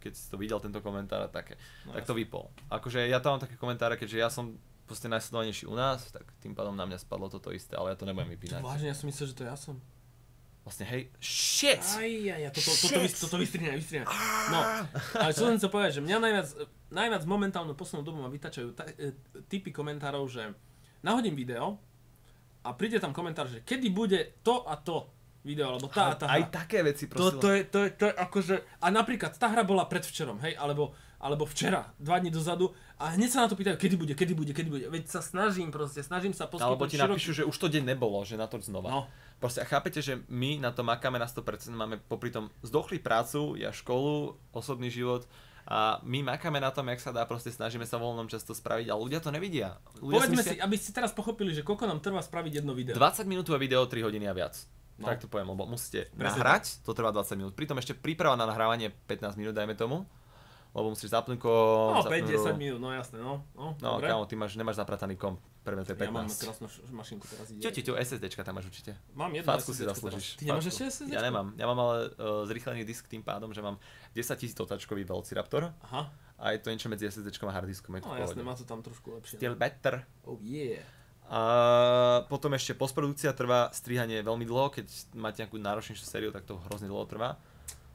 S1: keď si to videl tento komentár a také. No, tak to vypol. Akože ja tam mám také komentáre, keďže ja som proste najsledovanejší u nás, tak tým pádom na mňa spadlo toto isté, ale ja to nebudem vypínať.
S2: Vážne, ja som myslel, že to ja som.
S1: Vlastne hej, shit!
S2: Toto vystrihnaj. No, ale čo som chcel povedať, že mňa najviac momentálne poslednú dobu ma vytačajú typy komentárov, že nahodím video a príde tam komentár, že kedy bude to a to video, alebo tá a tá hra.
S1: Aj také veci, prosím.
S2: To je akože, a napríklad tá hra bola predvčerom, hej, alebo včera, 2 dní dozadu a hneď sa na to pýtajú, kedy bude. Veď sa snažím sa poskytnúť.
S1: Alebo ti napíšu, že už to deň nebolo, že na to znova.
S2: No.
S1: Proste chápete, že my na to makáme na 100%, máme popri tom zdochlý prácu, ja školu, osobný život a my makáme na tom, jak sa dá, proste snažíme sa voľnom často spraviť, ale ľudia to nevidia.
S2: Povedzme si, aby ste teraz pochopili, že koľko nám trvá spraviť jedno video.
S1: 20 minútové video, 3 hodiny a viac. No. Tak to poviem, lebo musíte nahrať, to trvá 20 minút. Pritom ešte príprava na nahrávanie 15 minút, dajme tomu. Lebo musíš zapnúť
S2: No, 5-10 minút, no jasné, no.
S1: No, kámo, ty nemáš zaprataný komp, prvé to je 15.
S2: Ja mám teraz mašinku, teraz ide.
S1: Čo, SSDčka tam máš určite?
S2: Mám jednu
S1: Facku si zaslúžiš.
S2: Ty nemáš ešte SSDčku?
S1: Ja nemám, ale zrýchlený disk tým pádom, že mám 10 000 otáčkový Velociraptor.
S2: Aha.
S1: A je to niečo medzi SSDčkom a harddiskom, je to v pohode.
S2: No jasné, má to tam trošku lepšie.
S1: Still better.
S2: Oh yeah.
S1: A potom ešte postprodukcia trvá, strihanie veľmi dlho, keď máte nejakú náročnejšiu sériu, tak to hrozne dlho trvá.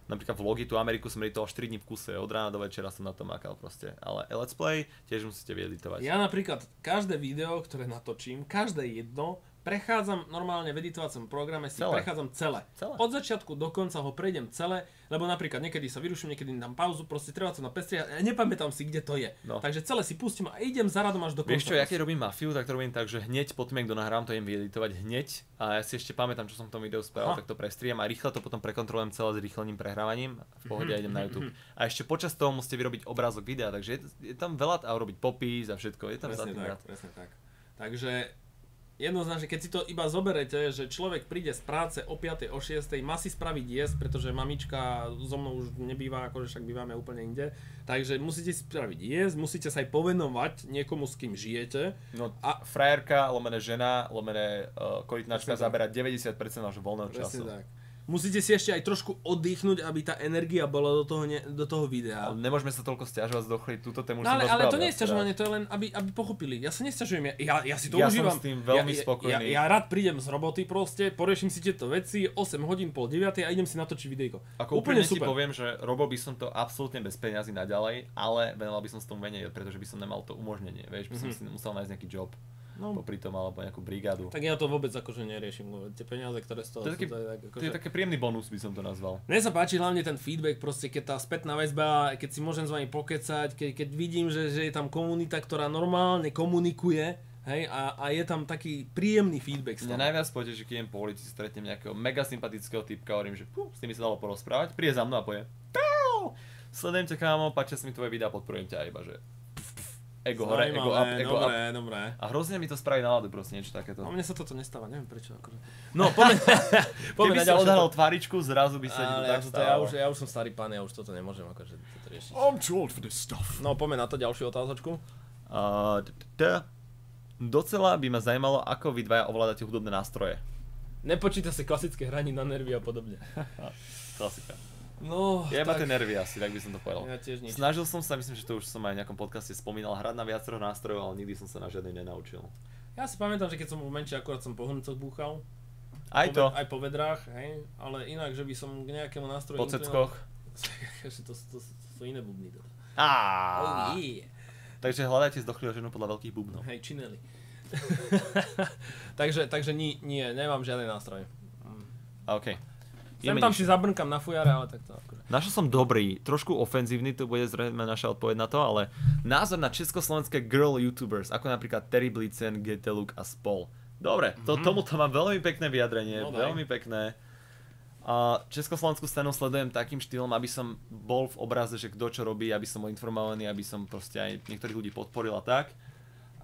S1: Napríklad vlogy, tú Ameriku som editoval 4 dní v kuse, od rána do večera som na to makal proste. Ale let's play tiež musíte vyeditovať.
S2: Ja napríklad každé video, ktoré natočím, každé jedno, prechádzam normálne v editovacom programe, prechádzam celé. Od začiatku do konca ho prejdem celé, lebo napríklad niekedy sa vyruším, niekedy dám pauzu, proste treba to na pestri a nepamätám si, kde to je. No. Takže celé si pustím a idem za radom až do konca.
S1: Vieš čo, ja keď robím mafiu, tak to robím tak, že hneď potom, kto nahrám, to idem vyeditovať hneď a ja si ešte pamätám, čo som v tom videu spravil, tak to prestriem a rýchle to potom prekontrolujem celé s rýchleným prehrávaním. V pohode idem na YouTube. A ešte počas toho musíte vyrobiť obrázok videa, takže je tam veľa a robiť popis a všetko, je tam
S2: presne tak. Takže jednoznačne, keď si to iba zoberete, že človek príde z práce o 5. o 6. má si spraviť jesť, pretože mamička so mnou už nebýva, akože však bývame úplne inde. Takže musíte si spraviť jesť, musíte sa aj povenovať niekomu, s kým žijete.
S1: No a frajerka, lomené žena, lomené korytnačka zabera 90% nášho voľného času.
S2: Tak. Musíte si ešte aj trošku oddychnúť, aby tá energia bola do toho videa.
S1: Ale nemôžeme sa toľko sťažovať z dochly, túto tému
S2: no, ale to nie je sťažovanie, to je len, aby pochopili. Ja sa nesťažujem, ja si to užívam.
S1: Ja som s tým veľmi spokojný.
S2: Ja rád prídem z roboty proste, poriešim si tieto veci, 8 hodín, pol 9 a idem si natočiť videjko.
S1: Ako úplne ti poviem, že robil by som to absolútne bez peňazí naďalej, ale venoval by som s tomu menej, pretože by som nemal to umožnenie, vieš, by som si musel nájsť nejaký job. No. Popri tom alebo nejakú brigádu.
S2: Tak ja to vôbec akože neriešim, tie peniaze, ktoré z toho
S1: to je taký príjemný bonus, by som to nazval.
S2: Mne sa páči hlavne ten feedback, proste keď tá spätná väzba, keď si môžem s vami pokecať, keď vidím, že je tam komunita, ktorá normálne komunikuje, hej, a je tam taký príjemný feedback.
S1: Mňa najviac poteší, že keď idem po ulici, stretnem nejakého mega sympatického typka, hovorím, že s tými sa dalo porozprávať, príde za mnou a povie sledujem ťa kámo, páčia sa mi tvoje videá, podporujem ťa iba, že ego hore, ego up, ego up.
S2: Dobre.
S1: A hrozne mi to spraví náladu, proste niečo takéto.
S2: No mne sa toto nestáva, neviem prečo. Akože. No, poďme
S1: Keby
S2: na
S1: si
S2: ďalšie.
S1: odhalil tváričku, zrazu by sa
S2: Ale
S1: tak stávalo.
S2: ja už som starý pán, ja už toto nemôžem akože toto riešiť.
S4: I'm too old for this stuff.
S2: No, poďme na to ďalšiu otázočku.
S1: Docela by ma zajímalo, ako vy dvaja ovládate hudobné nástroje.
S2: Nepočíta sa klasické hraní na nervy a podobne.
S1: Klasika.
S2: No,
S1: Ja iba tie nervy asi, tak by som to povedal.
S2: Ja tiež nič.
S1: Snažil som sa, myslím, že to už som aj v nejakom podcaste spomínal, hrať na viacero nástrojov, ale nikdy som sa na žiadnej nenaučil.
S2: Ja si pamätám, že keď som bol menší, akorát som po hrncoch búchal.
S1: Aj to,
S2: Aj po vedrách, hej, ale inak, že by som k nejakému nástroju...
S1: po ceckoch.
S2: To sú iné bubny. Teda.
S1: Á.
S2: Oh yeah.
S1: Takže hľadajte zdochlého ženu podľa veľkých bubnov.
S2: Hej, čineli. takže nie, nemám žiadny nástroj.
S1: OK.
S2: Sem tam si zabrnkam na fujare, ale tak to akože.
S1: Našiel som dobrý, trošku ofenzívny, to bude zrejme naša odpoveď na to, ale názor na československé girl youtubers, ako napríklad Terry Blitzen, GT Look a spol. Dobre, tomuto mám veľmi pekné vyjadrenie,
S2: No,
S1: veľmi pekné. A československú scénu sledujem takým štýlom, aby som bol v obraze, že kto čo robí, aby som bol informovaný, aby som proste aj niektorých ľudí podporil a tak.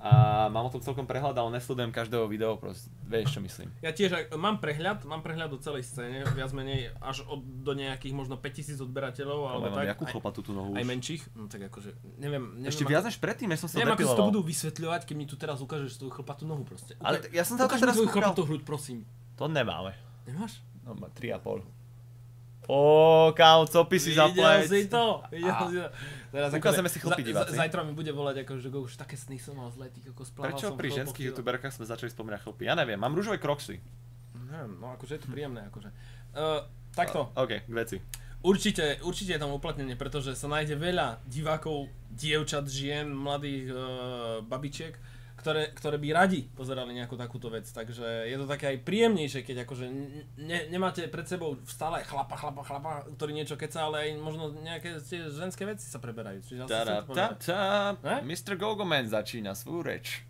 S1: A mám o tom celkom prehľad, ale nesledujem každého video, proste, vieš čo myslím.
S2: Ja tiež mám prehľad o celej scéne, viac menej až do nejakých možno 5000 odberateľov, alebo
S1: Mám
S2: tak.
S1: jakú chlopatú tú nohu
S2: Aj
S1: už.
S2: menších, no tak akože, neviem
S1: Ešte viac než predtým, než som sa
S2: neviem, ako si to
S1: depiloval.
S2: budú vysvetľovať, keď mi tu teraz ukážeš tvoju chlpatú nohu proste.
S1: Ale ja som sa to
S2: Ukáž mi
S1: teraz
S2: tvoju
S1: kúkal.
S2: chlpatú hruď, prosím.
S1: To nemáme.
S2: Nemáš?
S1: No má 3,5. Kámo, copy si
S2: Videl
S1: zaplať.
S2: si to? Videl si to? Teraz
S1: Ukázame si chlpy, diváci.
S2: Zajtra mi bude volať ako, že už také sny som mal z letých, ako splával
S1: Prečo
S2: som
S1: pri
S2: chlpov,
S1: ženských
S2: tyjo.
S1: youtuberkách sme začali spomínať chlpy? Ja neviem, mám rúžové kroksy.
S2: Neviem, no akože je to príjemné, akože. Takto.
S1: OK, k veci.
S2: Určite je tam uplatnenie, pretože sa nájde veľa divákov, dievčat, žien, mladých babičiek, ktoré by radi pozerali nejakú takúto vec, takže je to také aj príjemnejšie, keď akože nemáte pred sebou stále chlapa, ktorý niečo kecá, ale aj možno nejaké tie ženské veci sa preberajú. Čiže
S1: Mr. Gogoman začína svoju reč.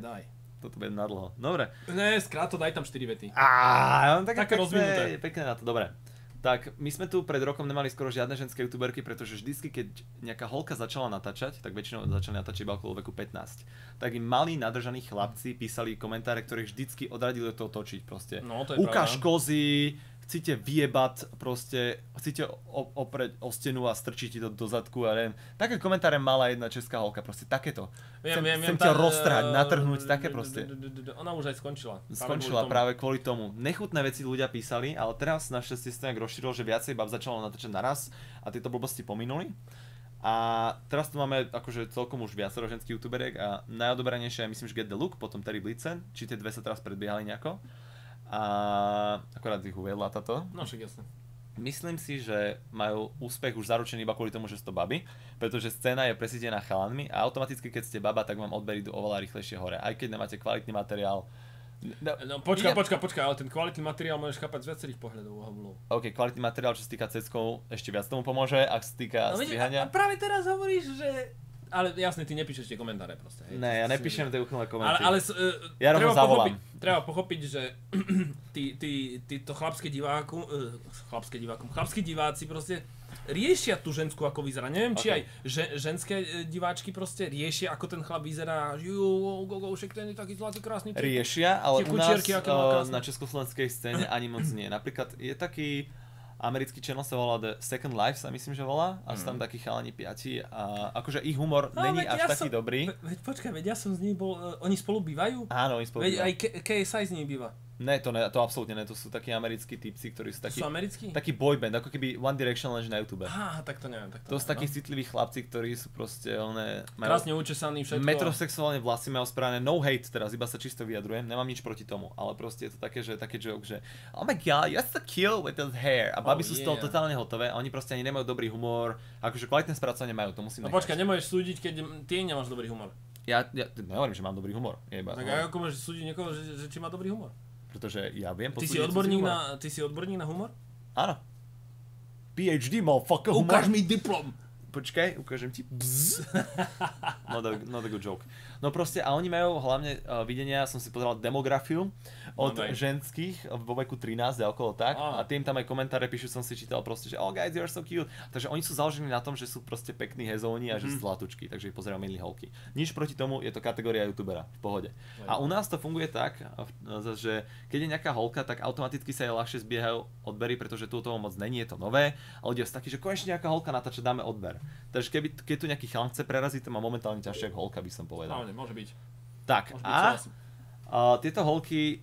S2: Daj.
S1: Toto bude nadlho. Dobre.
S2: Ne, skráto, daj tam 4 vety.
S1: Ja mám
S2: Také rozvinuté.
S1: Pekné na to, dobre. Tak my sme tu pred rokom nemali skoro žiadne ženské youtuberky, pretože vždycky, keď nejaká holka začala natáčať, tak väčšinou začali natáčať iba okolo veku 15. Tak im malí nadržaní chlapci písali komentáre, ktoré vždycky odradili do toho točiť proste.
S2: No, to je
S1: Ukáž
S2: pravda.
S1: kozy, chcete vyjebať proste, chcete oprieť o stenu a strčiť ti to do zadku a neviem. Také komentáre mala jedna česká holka, proste takéto. Chcem ťa roztrhať, natrhnúť, také proste.
S2: Ona už aj skončila.
S1: Skončila práve kvôli tomu. Nechutné veci ľudia písali, ale teraz našťastie sa nejak rozšírilo, že viacej bab začalo natáčať naraz a tieto blbosti pominuli. A teraz tu máme akože celkom už viacero ženských youtuberiek a najodobranejšia je myslím, že Get the Look, potom Terry Blitzen, či tie dve sa teraz predbiehali nejako. A akorát ich uviedla táto.
S2: No však jasne.
S1: Myslím si, že majú úspech už zaručený iba kvôli tomu, že sú to baby, pretože scéna je presídená chalanmi a automaticky keď ste baba, tak vám odbery idú oveľa rýchlejšie hore, aj keď nemáte kvalitný materiál.
S2: No počkaj, ale ten kvalitný materiál môžeš chápať z viacerých pohľadov uhlov.
S1: OK, kvalitný materiál, čo sa týka ceckov, ešte viac tomu pomôže, ak sa týka strihania.
S2: A práve teraz hovoríš, že... Ale jasne, ty nepíšeš tie komentáre proste. Hej.
S1: Ne, ja nepíšem tie úchylné komenty.
S2: Ale
S1: Ja rovno zavolám.
S2: treba pochopiť, že títo chlapské diváci proste riešia tú ženskú, ako vyzerá. Neviem, či aj ženské diváčky proste riešia, ako ten chlap vyzerá. Gogoušek, ten je taký zlatý, krásny.
S1: Riešia, ale
S2: tie
S1: u nás
S2: kučierky, aké má krásne.
S1: na československej scéne ani moc nie. Napríklad je taký americký channel sa volá The Second Life, sa myslím, že volá. A sú tam takí chalani piati a akože ich humor není až taký dobrý.
S2: Počkaj, ja som z nich bol... Oni spolu bývajú?
S1: Áno, oni spolu
S2: Veď
S1: bývajú.
S2: aj KSI z nich býva.
S1: Ne, to absolútne ne, to sú takí americkí typci, ktorí sú takí...
S2: Sú americkí?
S1: Taký boyband, ako keby One Direction lenže na YouTube.
S2: Tak to neviem.
S1: To sú takí citliví chlapci, ktorí sú proste,
S2: krásne učesaní všetko.
S1: metrosexuálne vlasy majú spravené, no hate teraz, iba sa čisto vyjadrujem, nemám nič proti tomu, ale proste je to také joke, že oh my god, you're so cute with those hair a baby sú z toho totálne hotové a oni proste ani nemajú dobrý humor, akože kvalitné spracovanie majú, to musím
S2: No
S1: nechať.
S2: počkaj, nemôžeš súdiť, keď ty nemáš dobrý humor.
S1: Ja nehovorím, že mám dobrý humor,
S2: Tak ako môžeš súdiť niekoho, že či má dobrý humor?
S1: pretože ja viem
S2: Ty
S1: posúdiť
S2: si odborník na humor?
S1: Áno. PhD, motherfucker, humor.
S2: Ukáž mi diplom.
S1: počkaj, ukážem ti. Not a good joke. No proste, a oni majú hlavne videnia, som si pozeral demografiu od ženských vo veku 13 a okolo tak. A tým tam aj komentáre píšu, som si čítal proste, že oh guys, you're so cute. Takže oni sú založení na tom, že sú proste pekní hezóni a že sú zlatučky, takže ich pozerajú milí holky. Nič proti tomu, je to kategória youtubera, v pohode. A u nás to funguje tak, že keď je nejaká holka, tak automaticky sa jej ľahšie zbiehajú odbery, pretože tu toho moc není, je to nové. A ľudia sú takí, že konečne nejaká holka natáča, dáme odber. Takže keď tu nejaký chalan chce preraziť, to má momentálne ťažšie ako holka, by som povedal.
S2: Môže byť.
S1: Tak, tieto holky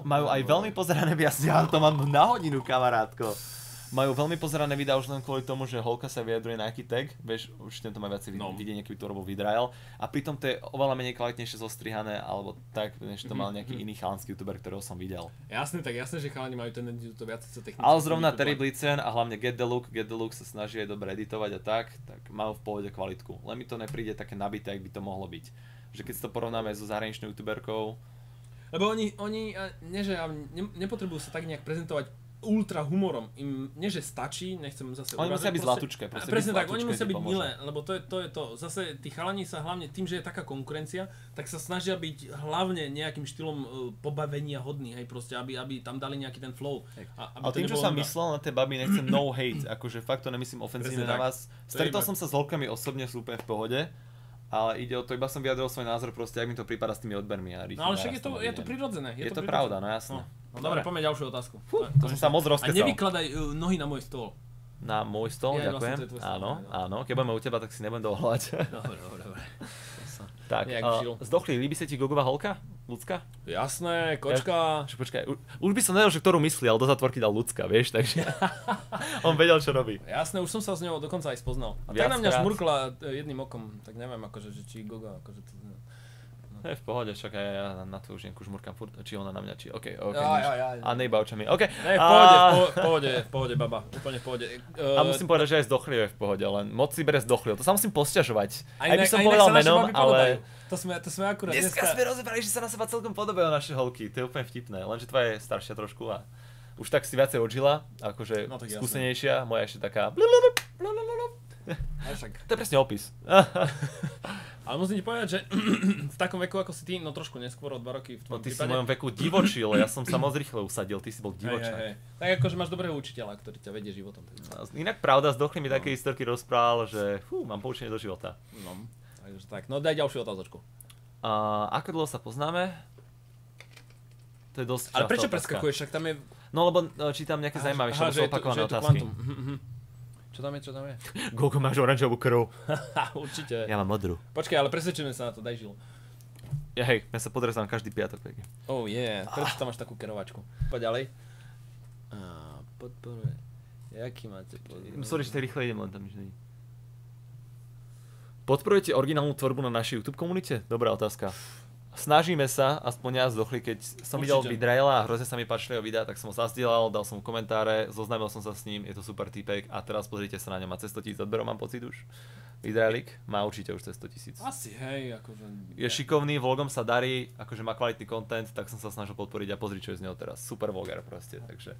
S1: majú aj veľmi pozerané videá, ja to mám na hodinu, kamarátko. Majú veľmi pozerané videá už len kvôli tomu, že holka sa vyjadruje na aký tag, vieš, určite to má viacej videnie, keby to robil Vidrael. A pritom to je oveľa menej kvalitnejšie zostrihané, alebo tak, než to mal nejaký iný chalanský youtuber, ktorého som videl.
S2: Jasné, že chalani majú tendenciu to viac sa technicky.
S1: Ale zrovna Terry Blitzen a hlavne Get the Look sa snaží aj dobre editovať a tak majú v pohode kvalitku. Len mi to nepríde také nabité, ak by to mohlo byť. Že keď si to porovnáme so zahraničnou youtuberkou.
S2: Lebo oni nepotrebujú sa tak nejak prezentovať ultra humorom. Im nie že stačí, nechcem zase
S1: oni musia byť zlatučké.
S2: Presne tak, oni musia byť milé, lebo to je to. Zase tí chalani sa hlavne tým, že je taká konkurencia, tak sa snažia byť hlavne nejakým štýlom pobavenia hodný, hej, proste, aby tam dali nejaký ten flow.
S1: A tým, čo som myslel na tie baby, nechcem no hate, akože fakt to nemyslím ofenzívne na vás. Stretol som sa s holkami osobne, sú úplne v pohode. Ale ide o to, iba som vyjadril svoj názor proste, ak mi to prípada s tými odbermi.
S2: No ale však je to prirodzené.
S1: Je to pravda, no jasné.
S2: No dobre, poďme ďalšiu otázku.
S1: To som sa moc rozkecal.
S2: A nevykladaj nohy na môj stôl.
S1: Na môj stôl, ďakujem. Áno, keď budeme u teba, tak si nebudem dohľadať.
S2: Dobre.
S1: Tak, zdochli, líbi sa ti Gogová holka? Ľudská?
S2: Jasné, kočka.
S1: Počkaj, už by som nevedel, že ktorú myslí, ale do zatvorky dal ľudská, vieš, takže on vedel, čo robí.
S2: Jasné, už som sa s ňou dokonca aj spoznal. A tak na mňa šmurkla jedným okom, tak neviem, akože, či Goga, akože to...
S1: Je v pohode, však aj ja na tú žienku žmurkám furt, či ona na mňa, či okej. A nejba očami, okej.
S2: V pohode, baba, úplne v pohode.
S1: A musím povedať, že aj zdochlivý je v pohode, len moc si bere zdochlivý, to sa musím posťažovať. Aj by som povedal menom, ale...
S2: To sme akurát
S1: dneska sme rozebrali, že sa na seba celkom podobajú naše holky, to je úplne vtipné, lenže tvoja je staršia trošku a už tak si viacej odžila, akože skúsenejšia, moja ešte taká... To je presne opis.
S2: Ale musím ti povedať, že v takom veku ako si ty, no trošku neskôr o 2 roky v tvojom
S1: ty
S2: prípade.
S1: si v mojom veku divočil, ja som sa moc rýchle usadil, ty si bol divočný.
S2: Tak akože máš dobrého učiteľa, ktorý ťa vedie životom.
S1: Inak pravda, Zdochli mi také historky rozprával, že mám poučenie do života.
S2: No, takže tak, no daj ďalšiu otázočku.
S1: Ako dlho sa poznáme? To je dosť častá
S2: Ale prečo
S1: otázka.
S2: preskakuješ, však tam je...
S1: No lebo čítam nejaké zaujímavejšie, lebo sú opakované otázky.
S2: Čo tam je?
S1: Gogo, máš oranžovú krv.
S2: Určite.
S1: Ja mám modrú.
S2: Počkaj, ale presvedčíme sa na to, daj žil.
S1: Hej, ja sa podrezám každý piatok.
S2: Oh yeah, prečo tam máš takú kerovačku? Poď ďalej. Podporuje. Jaký máte podporuje?
S1: Sorry, že tak rýchle idem, len tam nič není. Podporujete originálnu tvorbu na našej YouTube komunite? Dobrá otázka. Snažíme sa, aspoň ja Zdochli, keď som videl Vidraela a hrozne sa mi páčili jeho videá, tak som ho zazdieľal, dal som mu komentáre, zoznámil som sa s ním, je to super týpek a teraz pozrite sa na ňom, má cez 100 000 odberov, mám pocit už. Vidraelik má určite už cez 100 000.
S2: Asi, hej, akože...
S1: Je šikovný, vlogom sa darí, akože má kvalitný content, tak som sa snažil podporiť a pozri, čo je z neho teraz. Super vloger proste, takže...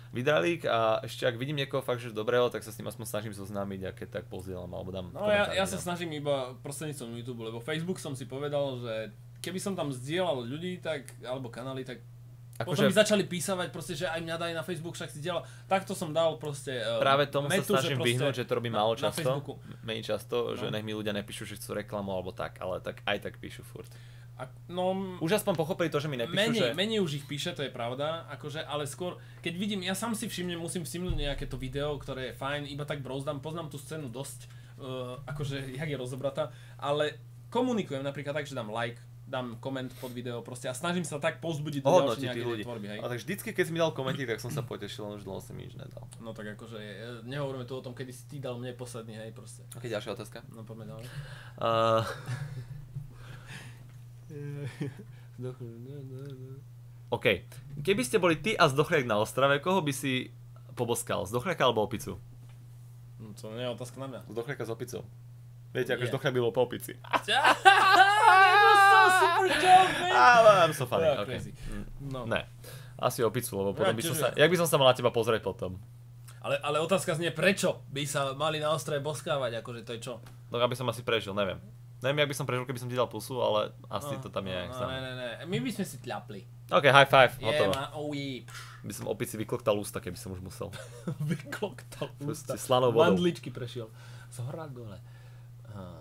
S1: Vidraelik a ešte ak vidím niekoho fakt, že dobrého, tak sa s ním aspoň snažím zoznámiť a keď tak pozdieľam alebo dám komentáre.
S2: Ja sa snažím iba prostredníctvom YouTube, lebo Facebook som si povedal, že keby som tam zdieľal ľudí, tak, alebo kanály, tak potom mi začali písať proste, že aj mňa daj na Facebook, však si zdieľal. Takto som dal proste
S1: práve tomu sa snažím vyhnúť, že to robím málo často, menej často, že nech mi ľudia nepíšu, že chcú reklamu alebo tak, ale tak aj tak píšu furt. Už aspoň pochopili to, že mi nepíšu,
S2: menej už ich píše, to je pravda, akože, ale skôr, keď vidím, ja sám si musím všimnúť nejaké to video, ktoré je fajn, iba tak brouzdam, poznám tú scénu dosť, akože, jak je rozobratá, ale komunikujem napríklad tak, že dám like, dám koment pod video proste a snažím sa tak povzbudiť do ďalšie nejaké tvorby, hej.
S1: A tak vždycky, keď si mi dal komentík, tak som sa potešil, len už dlho som mi nič nedal.
S2: No tak akože, nehovoríme tu o tom, kedy si ty dal mne posledný, hej, proste.
S1: Ok, ďalšia otázka.
S2: No poďme ďalej.
S1: OK. Keby ste boli ty a Zdochliak na ostrove, koho by si poboskal? Zdochliaka alebo opicu?
S2: No to nie je otázka na mňa.
S1: Zdochliaka s opicou. Viete, ako Zdochliak by bol po opici. Ale I'm so funny. Okay. Ne. Asi opicu, lebo potom by som sa... Jak by som sa mal na teba pozrieť potom?
S2: Ale otázka znie, prečo by sa mali na ostrove boskávať, akože to je čo?
S1: No aby som asi prežil, neviem. Neviem, jak by som prežil, keby som ti dal pusu, ale asi to tam je.
S2: Ne. My by sme si tľapli.
S1: OK, high five, hotovo.
S2: Yeah.
S1: By som opici vykloktal ústa, keby som už musel.
S2: Vykloktal ústa.
S1: Slanou vodou.
S2: Mandličky prešiel. Z hora dole.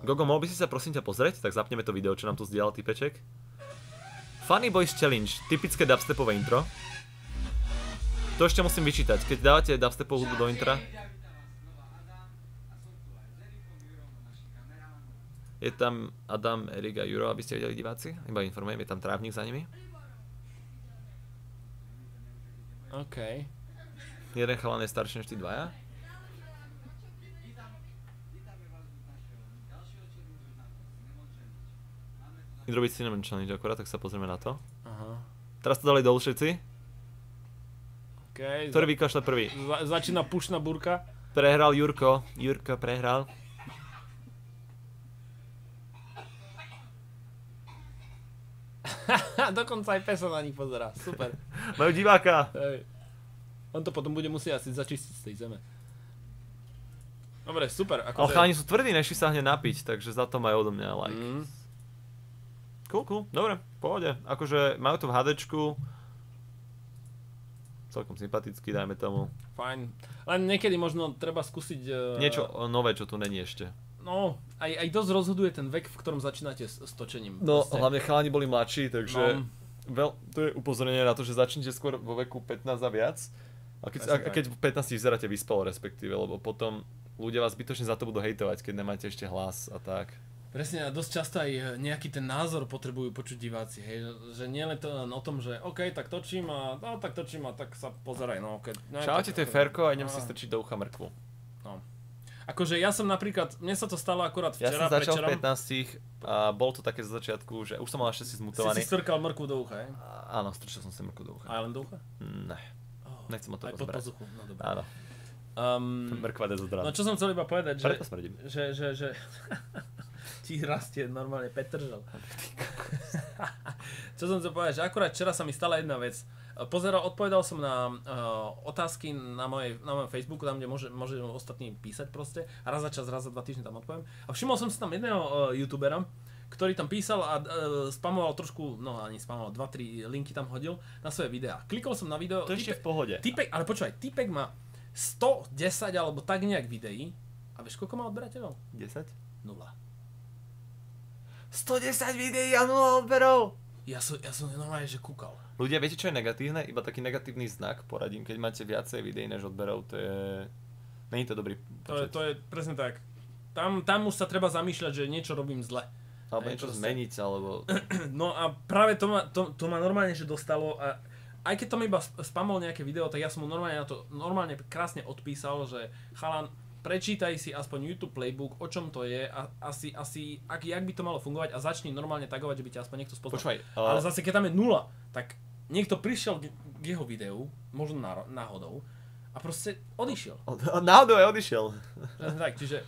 S1: Gogo, mohol by si sa prosím ťa pozrieť? Tak zapneme to video, čo nám tu zdieľal typeček. Funny Boys Challenge, typické dubstepové intro. To ešte musím vyčítať, keď dávate dubstepovú hudbu do intra. Je tam Adam, Erik a Juro, aby ste vedeli diváci. Iba informujem, je tam trávnik za nimi.
S2: OK.
S1: Jeden chalan je starší než tí dvaja. Idú robiť Cinnamon Challenge akorát, tak sa pozrieme na to.
S2: Aha.
S1: Teraz to dali dolu všetci.
S2: OK.
S1: Ktorý vykašle prvý?
S2: Začína pušná burka.
S1: Prehral Jurko. Jurko prehral.
S2: Dokonca aj peso na nich pozerá. Super.
S1: Majú diváka.
S2: Hej. On to potom bude musieť asi začistiť z tej zeme. Dobre, super.
S1: Ale chalani sú tvrdí, nešli sa hneď napiť, takže za to majú odo mňa like. Cool. Dobre, pohode. Akože majú to v HDčku. Celkom sympatický, dajme tomu.
S2: Fajn. Len niekedy možno treba skúsiť...
S1: Niečo nové, čo tu není ešte.
S2: No, aj dosť rozhoduje ten vek, v ktorom začínate s točením.
S1: No,
S2: proste.
S1: hlavne chalani boli mladší, takže... To je upozornenie na to, že začnite skôr vo veku 15 a viac. A keď v 15 vyzeráte vyspelo, respektíve, lebo potom ľudia vás zbytočne za to budú hejtovať, keď nemáte ešte hlas a tak.
S2: Presne, a dosť často aj nejaký ten názor potrebujú počuť diváci, hej, že nie len to len o tom, že OK, tak točím a tak sa pozeraj, no OK. No,
S1: čaute, to je Ferko a idem si strčiť do ucha mrkvu.
S2: No. Akože ja som napríklad, mne sa to stalo akurát včera,
S1: ja som začal v 15 a bol to také z začiatku, že už som mal ešte si zmutovaný.
S2: Si strkal mrkvu do ucha, hej?
S1: Áno, strčil som si mrkvu do ucha.
S2: A len do ucha?
S1: Ne. Nechcem o to
S2: rozbrať. Aj pod pazuchu, no dobré.
S1: Áno. Mrkva dezodorant.
S2: No čo som chcel iba povedať,
S1: preto smrdím.
S2: že ti rastie normálne Petržel. Čo som chcel povedať, že akurát včera sa mi stala jedna vec. Odpovedal som na otázky na mojom Facebooku, tam kde môže ostatní písať proste. A raz za čas, raz za 2 týždne tam odpoviem. A všimol som si tam jedného youtubera, ktorý tam písal a spamoval trošku, no ani spamoval, 2-3 linky tam hodil na svoje videá. Klikol som na video.
S1: To ešte v pohode.
S2: Ale počúvaj, typek má 110 alebo tak nejak videí. A vieš koľko má odberateľov?
S1: 10?
S2: 0.
S1: 110 videí a 0 odberov!
S2: Ja som normálne, že kúkal.
S1: Ľudia, viete čo je negatívne? Iba taký negatívny znak poradím, keď máte viacej videí než odberov, to je... Není to dobrý počet.
S2: To je presne tak. Tam už sa treba zamýšľať, že niečo robím zle.
S1: Alebo niečo zmeniť, alebo...
S2: No a práve to ma normálne, že dostalo a aj keď to mi iba spamol nejaké video, tak ja som mu normálne krásne odpísal, že chalan, prečítaj si aspoň YouTube Playbook, o čom to je a asi jak by to malo fungovať a začni normálne tagovať, že by ťa aspoň niekto spoznal.
S1: Počúvaj,
S2: ale zase keď tam je 0, tak niekto prišiel k jeho videu, možno náhodou, a proste odišiel.
S1: Náhodou aj odišiel.
S2: Tak, čiže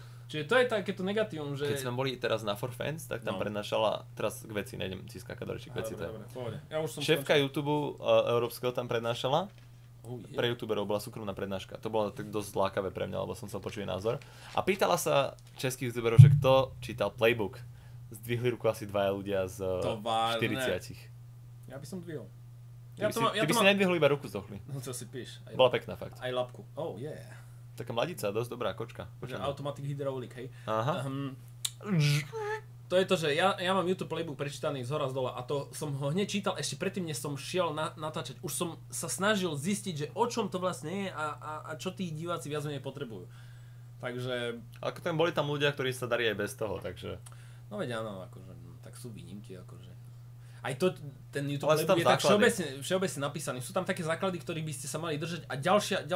S2: to je takéto negatívum, že...
S1: Keď sme boli teraz na For Fans, tak tam prednášala, teraz k veci, nejdem si skákať do rečí, k veci.
S2: Dobre, pohode. Ja už som
S1: šéfka YouTube európskeho tam prednášala. Pre youtuberov bola súkromná prednáška. To bolo tak dosť lákavé pre mňa, lebo som chcel počuť názor. A pýtala sa českých youtuberov, že kto čítal Playbook. Zdvihli ruku asi 2 ľudia z 40.
S2: Ja by som dvihol.
S1: Ty by si nedvihol iba ruku z dochly.
S2: No čo si píš.
S1: Bola pekná fakt.
S2: Aj labku. Oh yeah.
S1: Taká mladica, dosť dobrá kočka.
S2: Automatic hydraulic, hej.
S1: Aha.
S2: To je to, že ja mám YouTube Playbook prečítaný z hora z dola a to som ho hneď čítal ešte predtým, než som šiel natáčať. Už som sa snažil zistiť, že o čom to vlastne je a čo tí diváci viac menej potrebujú. Takže...
S1: Ako tam boli tam ľudia, ktorí sa darí aj bez toho, takže...
S2: No veď áno, akože, tak sú výnimky, akože... Aj ten YouTube
S1: Playbook
S2: je tak všeobecne napísaný. Sú tam také základy, ktorých by ste sa mali držať a ďalšie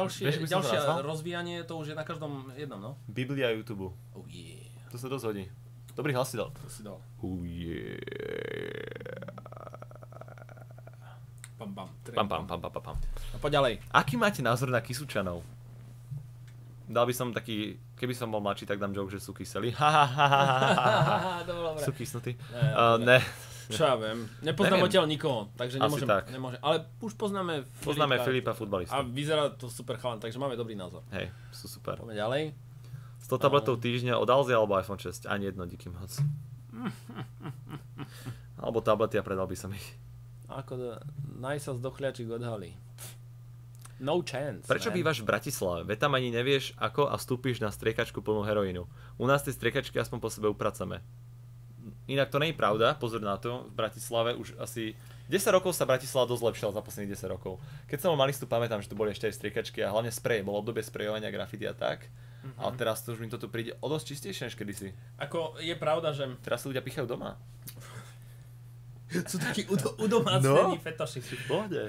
S2: rozvíjanie, to už je na každom jednom, no.
S1: Biblia YouTube.
S2: Oh yeah.
S1: To sa dosť hodí. Dobrý hlas si dal.
S2: To si dal.
S1: Oh yeah.
S2: Pam.
S1: A
S2: poď ďalej.
S1: Aký máte názor na Kysučanov? Dal by som taký, keby som bol mladší, tak dám joke, že sú kyseli.
S2: To bolo dobré.
S1: Sú kysnutí.
S2: Ne. Čo ja viem. Nepoznám odtiaľ nikoho, takže nemôžem. Ale už poznáme
S1: Filipa futbalistu.
S2: A vyzerá to super chalan, takže máme dobrý názor.
S1: Hej, sú super.
S2: Poďme ďalej.
S1: 100 tabletov týždňa od Alzy alebo iPhone 6? Ani jedno, díky moc. Alebo tablety a predal by som ich.
S2: Ako najsa z dochliačik odhalí. No chance.
S1: Prečo bývaš v Bratislave? Veď tam ani nevieš ako a vstúpiš na striekačku plnú heroínu. U nás tie striekačky aspoň po sebe upracame. Inak to nie je pravda, pozor na to, v Bratislave už asi 10 rokov sa Bratislava dosť zlepšila za posledných 10 rokov. Keď som bol malý, tu pamätám, že tu boli ešte aj striekačky a hlavne sprej, bolo obdobie sprejovania grafity a tak. Ale teraz to už mi toto príde o dosť čistejšie než kedysi.
S2: Ako je pravda, že...
S1: Teraz sa ľudia pichajú doma.
S2: Sú takí udomácnení fetošici.
S1: V pohode.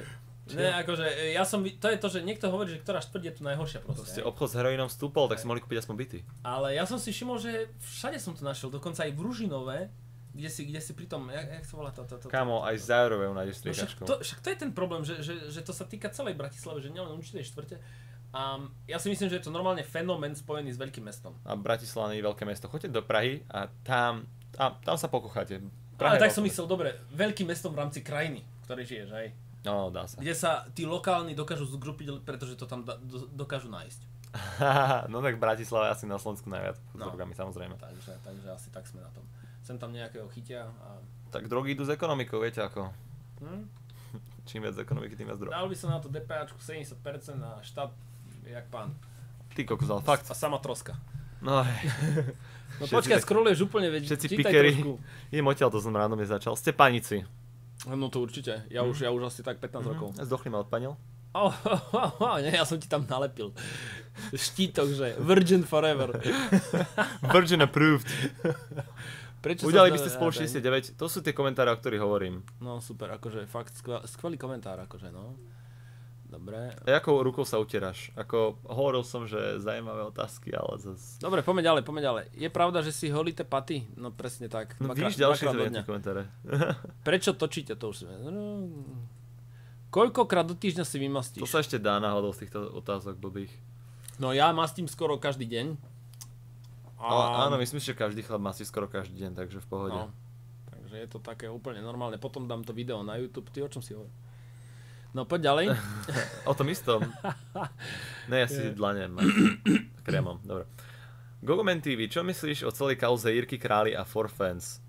S2: Ne, akože, to je to, že niekto hovorí, že ktorá štvrť je tu najhoršia proste.
S1: Obchod s heroínom vstúpol, tak si mohli kúpiť aspoň byty.
S2: Ale ja som si všimol, že všade som to našiel, dokonca aj v Ružinove, kde si pri tom, jak sa volá to?
S1: Kámo, aj z Zaurove nájdeš striekačku.
S2: Však to je ten problém, že to sa týka celej Bratislavy, že nielen určitej štvrte. A ja si myslím, že je to normálne fenomén spojený s veľkým mestom.
S1: A Bratislava nie je veľké mesto. Choďte do Prahy a tam sa pokocháte.
S2: Ale tak som myslel, dobre, veľkým mestom v rámci krajiny, v ktorej žiješ, hej?
S1: No, dá sa.
S2: Kde sa tí lokálni dokážu zgrupiť, pretože to tam dokážu nájsť.
S1: No tak Bratislava je asi na Slovensku najviac s drogami, samozrejme.
S2: Takže asi tak sme na tom. Sem tam nejakého chytia a...
S1: Tak drogy idú s ekonomikou, viete ako. Čím viac ekonomiky, tým viac drog.
S2: Dal by som na to DPAčku 70% a štát jak pán.
S1: Ty kokos, ale fakt.
S2: A sama troska.
S1: No
S2: počkaj, scrolluješ úplne, veď
S1: všetci pikery. Idem odtiaľ, to som random začal. Ste panici.
S2: No to určite, ja už asi tak 15 rokov.
S1: Zdochli ma odpanil?
S2: Nie, ja som ti tam nalepil. Štítok, že Virgin Forever.
S1: Virgin approved.
S2: Prečo
S1: Udiali by ste spolu 69, to sú tie komentáre, o ktorých hovorím.
S2: No super, akože fakt skvelý komentár, akože no. Dobre.
S1: A jakou rukou sa utieráš? Ako hovoril som, že zaujímavé otázky, ale zase...
S2: Dobre, poďme ďalej. Je pravda, že si holíte paty? No presne tak.
S1: No vidíš ďalšie komentáre.
S2: Prečo točíte to už? Koľkokrát do týždňa si vymastíš?
S1: To sa ešte dá náhodou z týchto otázok blbých.
S2: No ja mastím skoro každý deň.
S1: Ale áno, myslím, že každý chlap mastí skoro každý deň, takže v pohode.
S2: No, takže je to také úplne normálne. Potom dám to video na YouTube. Ty o čom si hovoríš? No poď ďalej.
S1: O tom istom. Ne, ja si dlanem krémom, dobre. Gogomen TV, čo myslíš o celej kauze Jirky Králi a Forfans?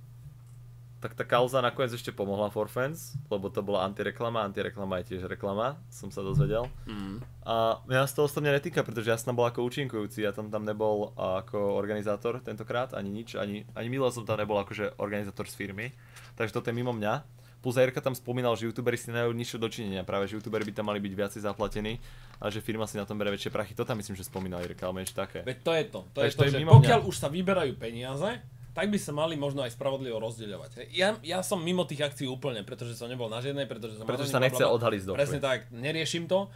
S1: Tak tá kauza nakoniec ešte pomohla Forfans, lebo to bola antireklama je tiež reklama, som sa dozvedel. A mňa z toho osobne netýka, pretože ja som tam bol ako účinkujúci, ja tam nebol ako organizátor tentokrát, ani nič, ani Milo som tam nebol akože organizátor z firmy, takže toto je mimo mňa. Plus Jirka tam spomínal, že youtuberi si nemajú nič dočinenia, práve že youtuberi by tam mali byť viacej zaplatení a že firma si na tom bere väčšie prachy. To tam myslím, že spomínal Jirka, ale niečo také.
S2: Veď to je to, že pokiaľ už sa vyberajú peniaze, tak by sa mali možno aj spravodlivo rozdeľovať. Ja som mimo tých akcií úplne, pretože som nebol na žiadnej, pretože
S1: sa nechce odhaliť z dochly.
S2: Presne tak, neriešim to,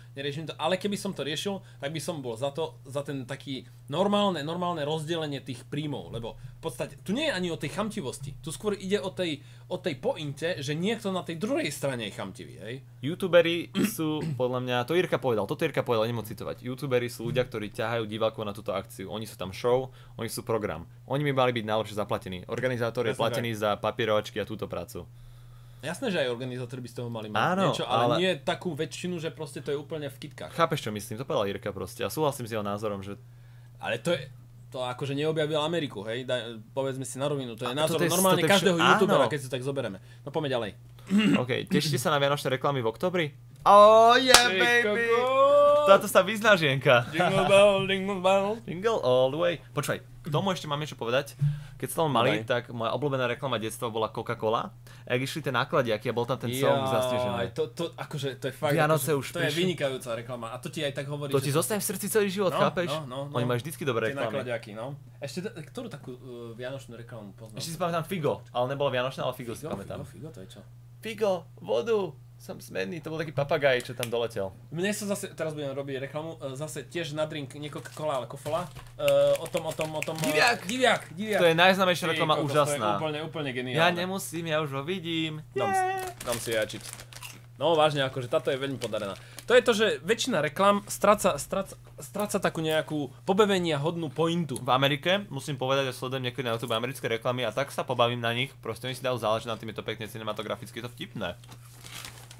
S2: ale keby som to riešil, tak by som bol za ten taký normálne rozdelenie tých príjmov, lebo v podstate tu nie je ani o tej chamtivosti, tu skôr ide o tej pointe, že niekto na tej druhej strane je chamtivý, hej?
S1: Youtuberi sú, podľa mňa, toto Jirka povedal, nemôžem citovať. Youtuberi sú ľudia, ktorí ťahajú divákov na túto akciu. Oni sú tam show, oni sú program. Oni by mali byť najlepšie zaplatení. Organizátor je platený za papierovačky a túto prácu.
S2: Jasné, že aj organizátori by z toho mali mať niečo, ale nie takú väčšinu, že proste to je úplne v kytkách.
S1: Chápeš, čo myslím? To povedal Jirka proste. A súhlasím s jeho názorom, že...
S2: Ale to akože neobjavil Ameriku, hej? Povedzme si na rovinu, to je názor normálne každého youtubera, keď si tak zoberieme. No poďme ďalej.
S1: OK, tešíte sa na vianočné reklamy v oktobri? Oh yeah, baby! Táto sa vyzná žienka.
S2: Jingle bell, jingle bell.
S1: Jingle all the way. Počúvaj, k tomu ešte mám niečo povedať. Keď som malý, tak moja obľúbená reklama detstva bola Coca-Cola. A jak išli tie nákladiaky a bol tam ten song zasnežený.
S2: To je fakt,
S1: Vianoce už
S2: to je vynikajúca reklama. A to ti aj tak hovorí.
S1: To ti zostane v srdci celý život, chápeš? Oni majú vždycky dobré reklamy.
S2: Tie nákladiaky, no. Ešte, ktorú takú vianočnú reklamu poznám?
S1: Ešte si pamätám Figo, ale nebola vianočná, ale Figo si pamätám.
S2: Figo, to je čo?
S1: Figo, vodu, som smedný, to bol taký papagaj, čo tam doletel.
S2: Mne sa zase, teraz budem robiť reklamu, zase tiež na drink, nie Coca-Cola, ale Kofola. O tom... Diviak!
S1: To je najznámejšia reklama, úžasná.
S2: To je úplne geniálne.
S1: Ja nemusím, ja už ho vidím.
S2: Dám si jačiť. No vážne, akože táto je veľmi podarená. To je to, že väčšina reklam stráca takú nejakú pobevenia hodnú pointu.
S1: V Amerike, musím povedať, že sledujem niekedy na YouTube americké reklamy a tak sa pobavím na nich, proste oni si dajú záležiť na tým, je to pekne cinematograficky, je to vtipné.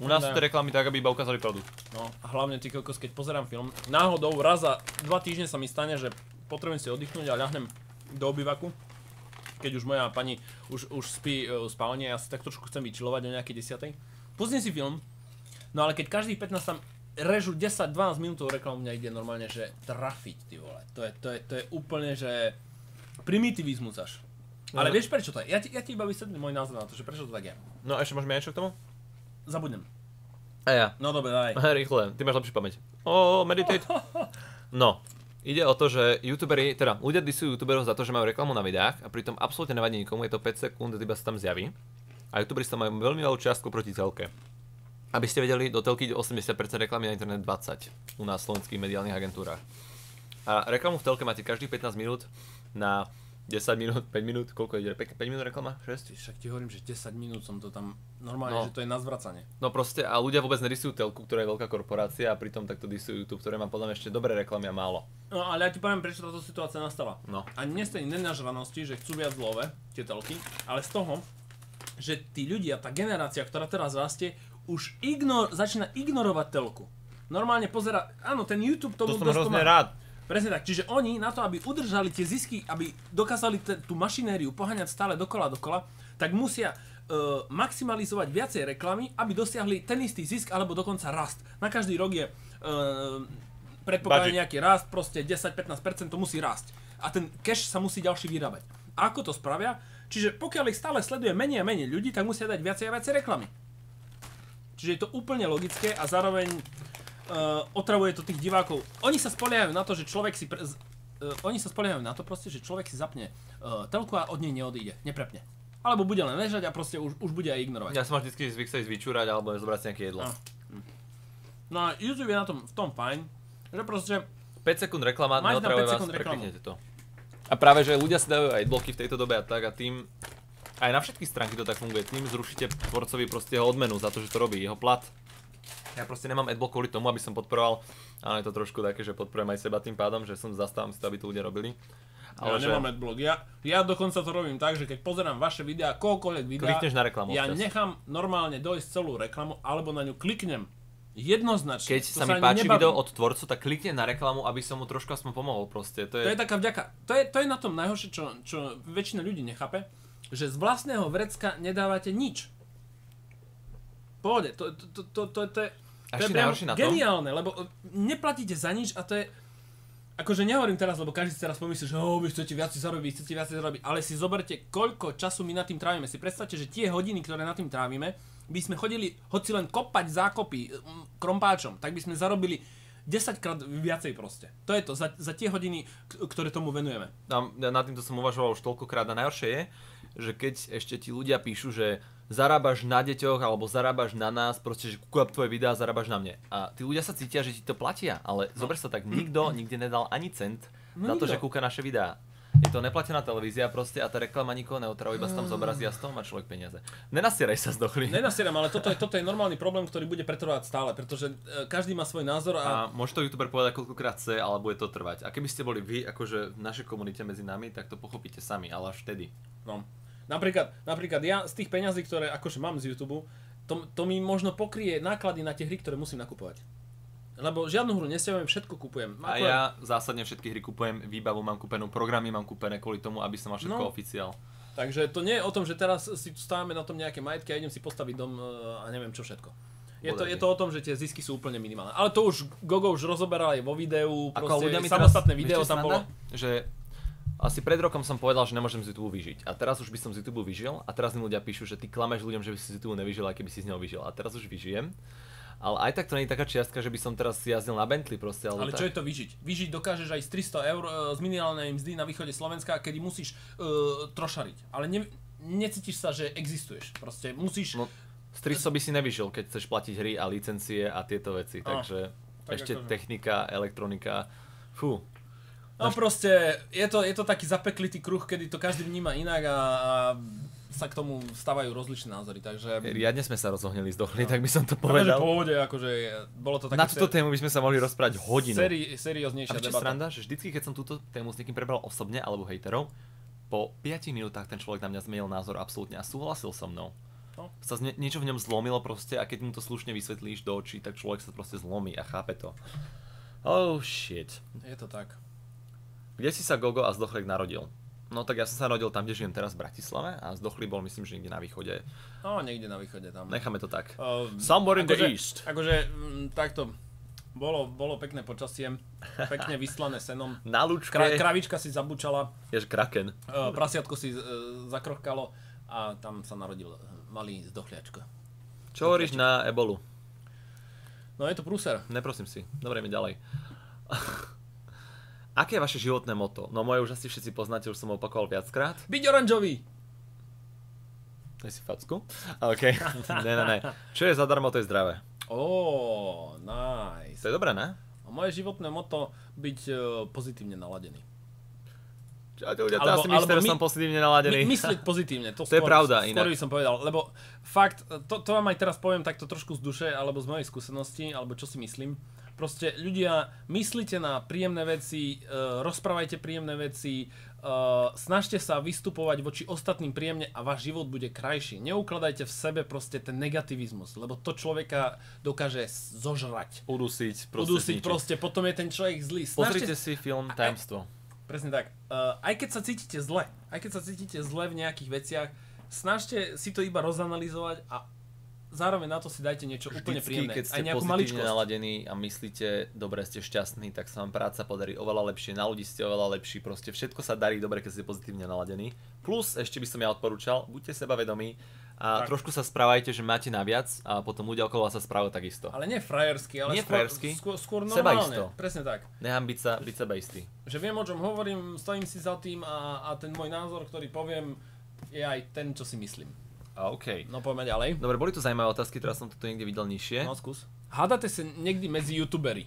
S1: U nás sú tie reklamy tak, aby iba ukázali produkt.
S2: No a hlavne ty kokos, keď pozerám film, náhodou raz za 2 týždne sa mi stane, že potrebujem si oddychnúť a ľahnem do obývaku. Keď už moja pani už spí v spálni a ja si tak trošku chcem vyčilovať o nejakej 10. Pustím si film, no ale keď každých 15 tam režu 10-12 minútov reklamu, mňa ide normálne, že trafiť, ty vole. To je úplne, že primitivizmus až. Ale vieš prečo to je? Ja ti iba vysvetlím môj názor na to, že prečo to tak je.
S1: No ešte môžeme niečo k tomu?
S2: Zabudnem.
S1: A ja.
S2: No dobre, daj.
S1: Rýchle, ty máš lepšiu pamäť. Meditate. No, ide o to, že youtuberi, teda ľudia disujú youtuberov za to, že majú reklamu na videách a pritom absolútne nevadí nikomu, je to 5 sekúnd, iba sa tam zjaví. A youtuberi sa majú veľmi veľkú čiastku proti telke. Aby ste vedeli, do telky ide 80% reklamy, na internet 20 u nás v slovenských mediálnych agentúrach. A reklamu v telke máte každých 15 minút na 10 minút, 5 minút, koľko ide? 5 minút reklama? 6?
S2: Však ti hovorím, že 10 minút som to tam normálne, že to je na zvracanie.
S1: No proste a ľudia vôbec nedisujú telku, ktorá je veľká korporácia a pritom takto disujú YouTube, ktoré má podľa mňa ešte dobré reklamy a málo.
S2: No ale ja ti poviem, prečo táto situácia nastala.
S1: No.
S2: A nie z tej nenažranosti, že chcú viac love, tie telky, ale z toho, že tí ľudia, tá generácia, ktorá teraz rastie, už začína ignorovať telku. Normálne pozera, áno, ten YouTube tomu
S1: to som hrozne rád.
S2: Presne tak, čiže oni na to, aby udržali tie zisky, aby dokázali tú mašinériu poháňať stále dokola, tak musia maximalizovať viacej reklamy, aby dosiahli ten istý zisk alebo dokonca rast. Na každý rok je predpokladaný nejaký rast, proste 10-15% to musí rásť. A ten cash sa musí ďalší vyrábať. A ako to spravia? Čiže pokiaľ ich stále sleduje menej a menej ľudí, tak musia dať viacej a viacej reklamy. Čiže je to úplne logické a zároveň otravuje to tých divákov. Oni sa spoliehajú na to, že človek si že človek si zapne telku a od nej neodíde, neprepne. Alebo bude len ležať a proste už bude aj ignorovať.
S1: Ja som máš vždycky zvyk sa ísť vyčúrať alebo zobrať si nejaké jedlo.
S2: No a YouTube je na tom v tom fajn, že proste
S1: 5 sekúnd reklama, neotravuje vás, prekliknete to. A práve, že ľudia si dajú aj bloky v tejto dobe a tak a tým aj na všetky stránky to tak funguje, tým zrušíte tvorcovi proste jeho odmenu za to, že to robí, jeho plat. Ja proste nemám adblock kvôli tomu, aby som podporoval, ale je to trošku také, že podporujem aj seba tým pádom, že som zastávam si to, aby to ľudia robili.
S2: Ale ja nemám adblock, ja dokonca to robím tak, že keď pozerám vaše videá, kohokoľvek videa,
S1: klikneš na reklamu
S2: ja nechám normálne dojsť celú reklamu, alebo na ňu kliknem. Jednoznačne.
S1: Keď sa mi páči video od tvorcu, tak kliknem na reklamu, aby som mu trošku aspoň pomohol proste. To je
S2: taká vďaka. To je na tom najhoršie, čo väčšina ľudí nechápe, že z vlastného vrecka nedávate nič. Pohode, to je priamo geniálne, lebo neplatíte za nič a to je, akože nehovorím teraz, lebo každý si teraz pomyslí, že vy chcete viac zarobiť, ale si zoberte, koľko času my na tým trávime. Si predstavte, že tie hodiny, ktoré na tým trávime, by sme chodili hoci len kopať zákopy krompáčom, tak by sme zarobili 10 krát viacej proste. To je to, za tie hodiny, ktoré tomu venujeme.
S1: Na týmto som uvažoval už toľkokrát a najhoršie je, že keď ešte ti ľudia píšu, že zarábaš na deťoch alebo zarábaš na nás, proste, že kúkam tvoje videá, zarábaš na mne. A tí ľudia sa cítia, že ti to platia, ale zober sa tak, nikto nikde nedal ani cent za to, že kúka naše videá. Je to neplatená televízia proste a tá reklama nikoho neotravuje, iba sa tam zobrazí a z toho má človek peniaze. Nenasieraj sa zdochli.
S2: Nenasieram, ale toto je normálny problém, ktorý bude pretrvať stále, pretože každý má svoj názor
S1: a môže to youtuber povedať koľkokrát chce, ale bude to trvať. A keby ste boli vy, akože v našej komunite medzi nami, tak to pochopíte sami, ale až vtedy.
S2: No. Napríklad ja z tých peňazí, ktoré akože mám z YouTube, to mi možno pokrie náklady na tie hry, ktoré musím nakupovať. Lebo žiadnu hru nestiahujem, všetko kupujem.
S1: A ja zásadne všetky hry kupujem, výbavu mám kúpenú, programy mám kúpené kvôli tomu, aby som mal všetko oficiál.
S2: Takže to nie je o tom, že teraz si tu stávame na tom nejaké majetky a idem si postaviť dom a neviem čo všetko. Je to o tom, že tie zisky sú úplne minimálne. Ale to už Gogo už rozoberal aj vo videu, proste samostatné video tam bolo.
S1: Že asi pred rokom som povedal, že nemôžem z YouTube vyžiť. A teraz už by som z YouTube vyžil a teraz mi ľudia píšu, že ty klameš ľuďom, že by si z YouTube nevyžil, aj keby si z neho vyžil. A teraz už vyžijem. Ale aj tak to nie je taká čiastka, že by som teraz jazdil na Bentley proste.
S2: Ale čo je to vyžiť? Vyžiť dokážeš aj z 300 eur z minimálnej mzdy na východe Slovenska, kedy musíš trošariť. Ale necítiš sa, že existuješ. Proste musíš...
S1: No, z 300 by si nevyžil, keď chceš platiť hry a licencie a tieto veci. Takže tak ešte akože technika, elektronika. Fú.
S2: No proste, je to taký zapeklitý kruh, kedy to každý vníma inak a sa k tomu stávajú rozličné názory, takže...
S1: Riadne sme sa rozohnili z Dochly, tak by som to
S2: Ale že
S1: povedal.
S2: pohode, akože bolo to také...
S1: Na túto tému by sme sa mohli rozprávať hodinu.
S2: Serióznejšia
S1: A čo
S2: debata.
S1: sranda, že vždycky, keď som túto tému s niekým prebral osobne, alebo hejterov, po 5 minútach ten človek na mňa zmenil názor absolútne a súhlasil so mnou.
S2: No.
S1: Sa niečo v ňom zlomilo proste a keď mu to slušne vysvetlíš do očí, tak človek sa proste zlomí a chápe to. Oh shit.
S2: Je to tak.
S1: Kde si sa Gogo a Zdochlek narodil? No tak ja som sa narodil tam, kde žijem teraz v Bratislave a Zdochlý bol myslím, že niekde na východe.
S2: No, niekde na východe tam.
S1: Necháme to tak.
S2: Somewhere
S1: in the east.
S2: Akože, takto, bolo pekné počasie, pekne vyslané senom.
S1: Na Lučke.
S2: Kravička si zabučala.
S1: Jež kraken.
S2: Prasiatko si zakrochkalo a tam sa narodil malý Zdochliačko.
S1: Čo hovoríš na ebolu?
S2: No je to prúser.
S1: Neprosím si. Dobre, ideme ďalej. Aké je vaše životné motto? No moje už asi všetci poznáte, už som ho opakoval viackrát.
S2: Byť oranžový!
S1: Daj si facku. OK. Ne. Čo je zadarmo, to je zdravé.
S2: Nice.
S1: To je dobré, ne?
S2: A moje životné motto byť pozitívne naladený.
S1: To asi myslíte, že som pozitívne naladený.
S2: Myslieť pozitívne, to
S1: je pravda
S2: inak. Skôr by som povedal, lebo fakt, to vám aj teraz poviem takto trošku z duše, alebo z mojej skúsenosti, alebo čo si myslím. Proste ľudia, myslite na príjemné veci, rozprávajte príjemné veci, snažte sa vystupovať voči ostatným príjemne a váš život bude krajší. Neukladajte v sebe proste ten negativizmus, lebo to človeka dokáže zožrať.
S1: Udusiť
S2: proste, potom je ten človek zlý.
S1: Pozrite si film Tajemstvo.
S2: Presne tak. Aj keď sa cítite zle v nejakých veciach, snažte si to iba rozanalizovať a zároveň na to si dajte niečo úplne príjemné.
S1: Keď ste pozitívne naladení a myslíte, dobre, ste šťastní, tak sa vám práca podarí oveľa lepšie, na ľudí ste oveľa lepší, proste všetko sa darí dobre, keď ste pozitívne naladení. Plus, ešte by som ja odporúčal, buďte sebavedomí a trošku sa správajte, že máte naviac a potom ľudia okolo vás sa správajú takisto.
S2: Ale nie frajersky, ale skôr normálne.
S1: Sebaisto.
S2: Presne tak.
S1: Nechám byť sebaistý.
S2: Že viem, o čom hovorím, stojím si za tým a ten môj názor, ktorý poviem, je aj ten, čo si myslím.
S1: OK.
S2: No poďme ďalej.
S1: Dobre, boli tu zaujímavé otázky, teraz som to tu niekde videl nižšie.
S2: No skús. Hádate sa niekdy medzi youtuberi?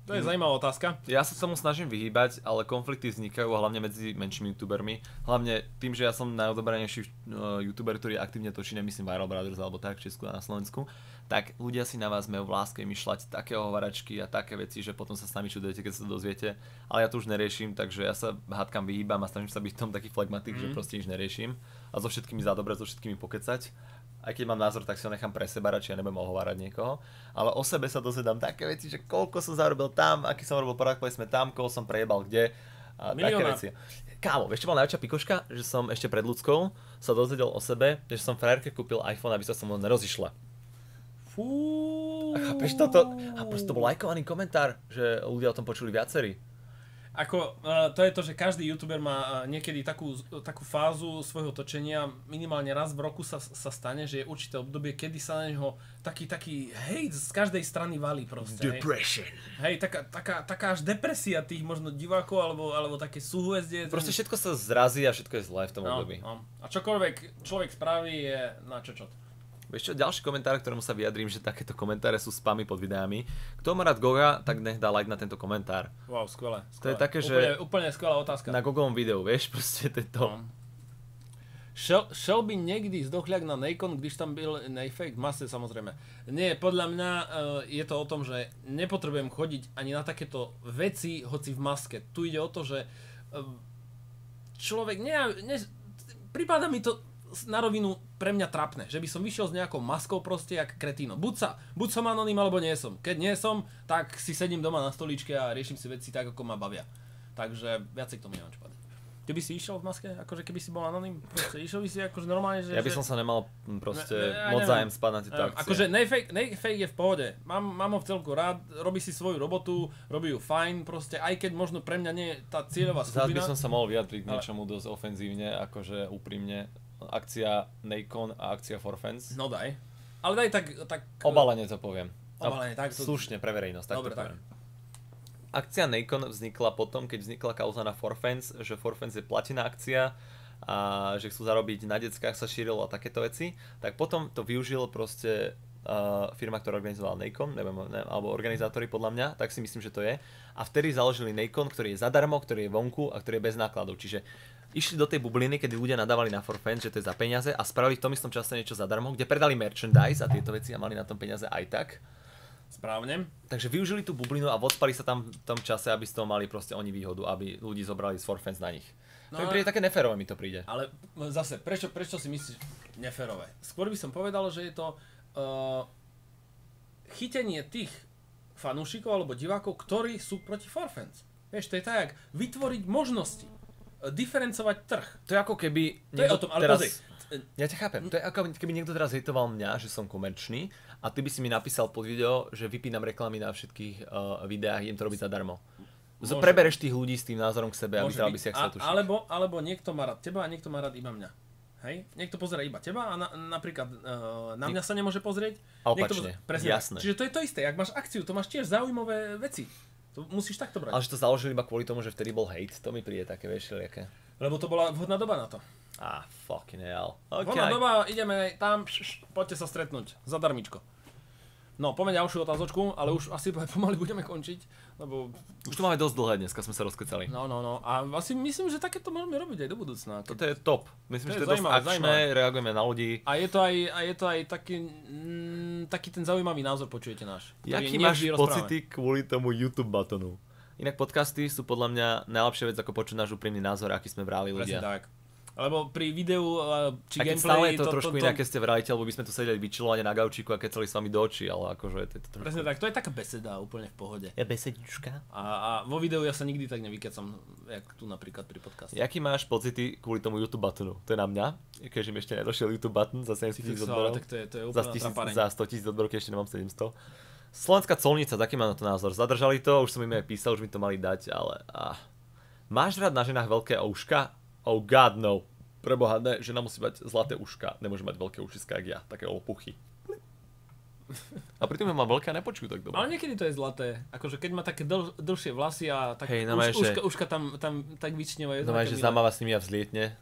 S2: To je zaujímavá otázka.
S1: Ja sa tomu snažím vyhýbať, ale konflikty vznikajú hlavne medzi menšími youtubermi. Hlavne tým, že ja som najodobranejší youtuber, ktorý aktívne točí, nemyslím Viral Brothers alebo tak v Česku a na Slovensku, tak ľudia si na vás majú v láske myšľať také ohovaračky a také veci, že potom sa s nami čudujete, keď sa to dozviete. Ale ja to už neriešim, takže ja sa hádkam vyhýbam a snažím sa byť v tom taký flegmatik, že proste nič neriešim. A so všetkými za dobre, so všetkými pokecať. Aj keď mám názor, tak si ho nechám pre seba, radšej ja nebudem ohovárať niekoho. Ale o sebe sa dozvedám také veci, že koľko som zarobil tam, aký som robil product placement tam, koho som prejebal kde. A také veci. Kámo, vieš čo bola najväčšia pikoška? Že som ešte pred ľudskou sa dozvedel o sebe, že som frajerke kúpil iPhone, aby sa so mnou nerozišla.
S2: Fú.
S1: A chápeš toto? A proste to bol lajkovaný komentár, že ľudia o tom počuli viacerí.
S2: Ako, to je to, že každý youtuber má niekedy takú fázu svojho točenia, minimálne raz v roku sa stane, že je určité obdobie, kedy sa na neho taký hejt z každej strany valí proste.
S1: Depression.
S2: Hej, taká až depresia tých možno divákov, alebo také súhvezdie.
S1: Proste všetko sa zrazí a všetko je zlé v tom období.
S2: No. A čokoľvek človek spraví je na čočot.
S1: Vieš čo, ďalší komentár, ktorému sa vyjadrím, že takéto komentáre sú spamy pod videami. Kto má rád Goga, tak nech dá like na tento komentár.
S2: Wow, skvelé.
S1: To je také, že...
S2: Úplne skvelá otázka.
S1: Na Gogovom videu, vieš, proste tento...
S2: No. Šel by niekdy Zdochliak na Nikon, když tam byl Nejfake? V mase samozrejme. Nie, podľa mňa je to o tom, že nepotrebujem chodiť ani na takéto veci, hoci v maske. Tu ide o to, že človek... Prípada mi to na rovinu pre mňa trapné, že by som vyšiel s nejakou maskou proste jak kretíno. Buď som anonym, alebo nie som. Keď nie som, tak si sedím doma na stoličke a riešim si veci tak, ako ma bavia. Takže viacej k tomu nemám čo povedať. Ty by si išiel v maske, akože keby si bol anonym? Proste išiel by si akože normálne, že...
S1: Ja by som sa nemal proste moc zájem spať na tieto akcie.
S2: Akože Nejfake je v pohode. Mám ho v celku rád, robí si svoju robotu, robí ju fajn, proste aj keď možno pre mňa nie je tá cieľová skupina.
S1: Zás by som sa mohol vyjadriť k niečomu dosť ofenzívne, akože úprimne. Akcia Nikon a akcia For Fans.
S2: No daj. Ale daj tak...
S1: Obalenie to poviem.
S2: Obalenie, tak to...
S1: Slušne pre verejnosť, tak
S2: dobre,
S1: to poviem. Akcia Nikon vznikla potom, keď vznikla kauza na For Fans, že For Fans je platená akcia a že chcú zarobiť na deckách, sa šírilo a takéto veci. Tak potom to využil proste firma, ktorá organizovala Nikon, neviem, alebo organizátori podľa mňa, tak si myslím, že to je. A vtedy založili Nikon, ktorý je zadarmo, ktorý je vonku a ktorý je bez nákladov. Čiže išli do tej bubliny, kedy ľudia nadávali na ForFans, že to je za peniaze a spravili v tom istom čase niečo zadarmo, kde predali merchandise a tieto veci a mali na tom peniaze aj tak.
S2: Správne.
S1: Takže využili tú bublinu a odspali sa tam v tom čase, aby z toho mali proste oni výhodu, aby ľudí zobrali z ForFans na nich. To mi príde také neférové, mi to príde.
S2: Ale zase, prečo si myslíš neférové? Skôr by som povedal, že je to chytenie tých fanúšikov alebo divákov, ktorí sú proti ForFans. Vieš, to je tak, vytvoriť možnosti, diferencovať trh.
S1: To je ako keby...
S2: To je o tom, ale pozri.
S1: Ja ťa chápem. To je ako keby niekto teraz hejtoval mňa, že som komerčný a ty by si mi napísal pod video, že vypínam reklamy na všetkých videách, idem to robiť zadarmo. Prebereš tých ľudí s tým názorom k sebe a vyzeral by si, jak sa tušíš.
S2: Alebo niekto má rád teba a niekto má rád iba mňa. Hej? Niekto pozerá iba teba a napríklad na mňa sa nemôže pozrieť.
S1: A opačne, jasné.
S2: Čiže to je to isté, ak máš akciu, to máš tiež zaujímavé veci. To musíš takto brať.
S1: Ale že to založili iba kvôli tomu, že vtedy bol hate, to mi príde také, vieš, všelijaké.
S2: Lebo to bola vhodná doba na to.
S1: Fucking hell. Okay.
S2: Vhodná doba, ideme tam, poďte sa stretnúť, zadarmičko. No, poďme ďalšiu otázočku, ale už asi pomaly budeme končiť, lebo...
S1: Už to máme dosť dlhé, dneska sme sa rozkecali.
S2: No. A asi myslím, že takéto môžeme robiť aj do budúcna.
S1: Toto je top. Myslím, že to je dosť akčné, reagujeme na ľudí.
S2: A je to aj taký ten zaujímavý názor, počujete náš.
S1: Jaký máš pocity kvôli tomu YouTube batonu? Inak podcasty sú podľa mňa najlepšia vec, ako počuť náš úprimný názor, aký sme vrali ľudia.
S2: Presne tak. Lebo pri videu či gameplay...
S1: stále je to trošku inak, keď ste vrajte, lebo by sme tu sedeli vyčilovane na gaučíku a kecali s vami do očí, ale akože... To
S2: presne tak, to je taká beseda úplne v pohode.
S3: Ja besedička.
S2: A vo videu ja sa nikdy tak nevykecam, jak tu napríklad pri podcaste.
S1: Jaký máš pocity kvôli tomu YouTube buttonu? To je na mňa, keďže mi ešte nedošiel YouTube button za 7 000 odborov.
S2: Tak to je úplná trapareň.
S1: Za 100 000 odborov, keď ešte nemám 700. Slovenská colnica, taký má na to názor. Zadržali to, už som im aj písal, už mi to mali dať, ale... Máš rád na ženách veľké ouška? Oh god no. Preboha, ne, žena musí mať zlaté uška, nemôže mať veľké ušiska, jak ja, také opuchy. A pritom má veľké a nepočujú tak dobre.
S2: Ale niekedy to je zlaté, akože keď má také dlhšie vlasy a tak uška tam tak vyčnevajú.
S1: No že zamáva s nimi a vzlietne.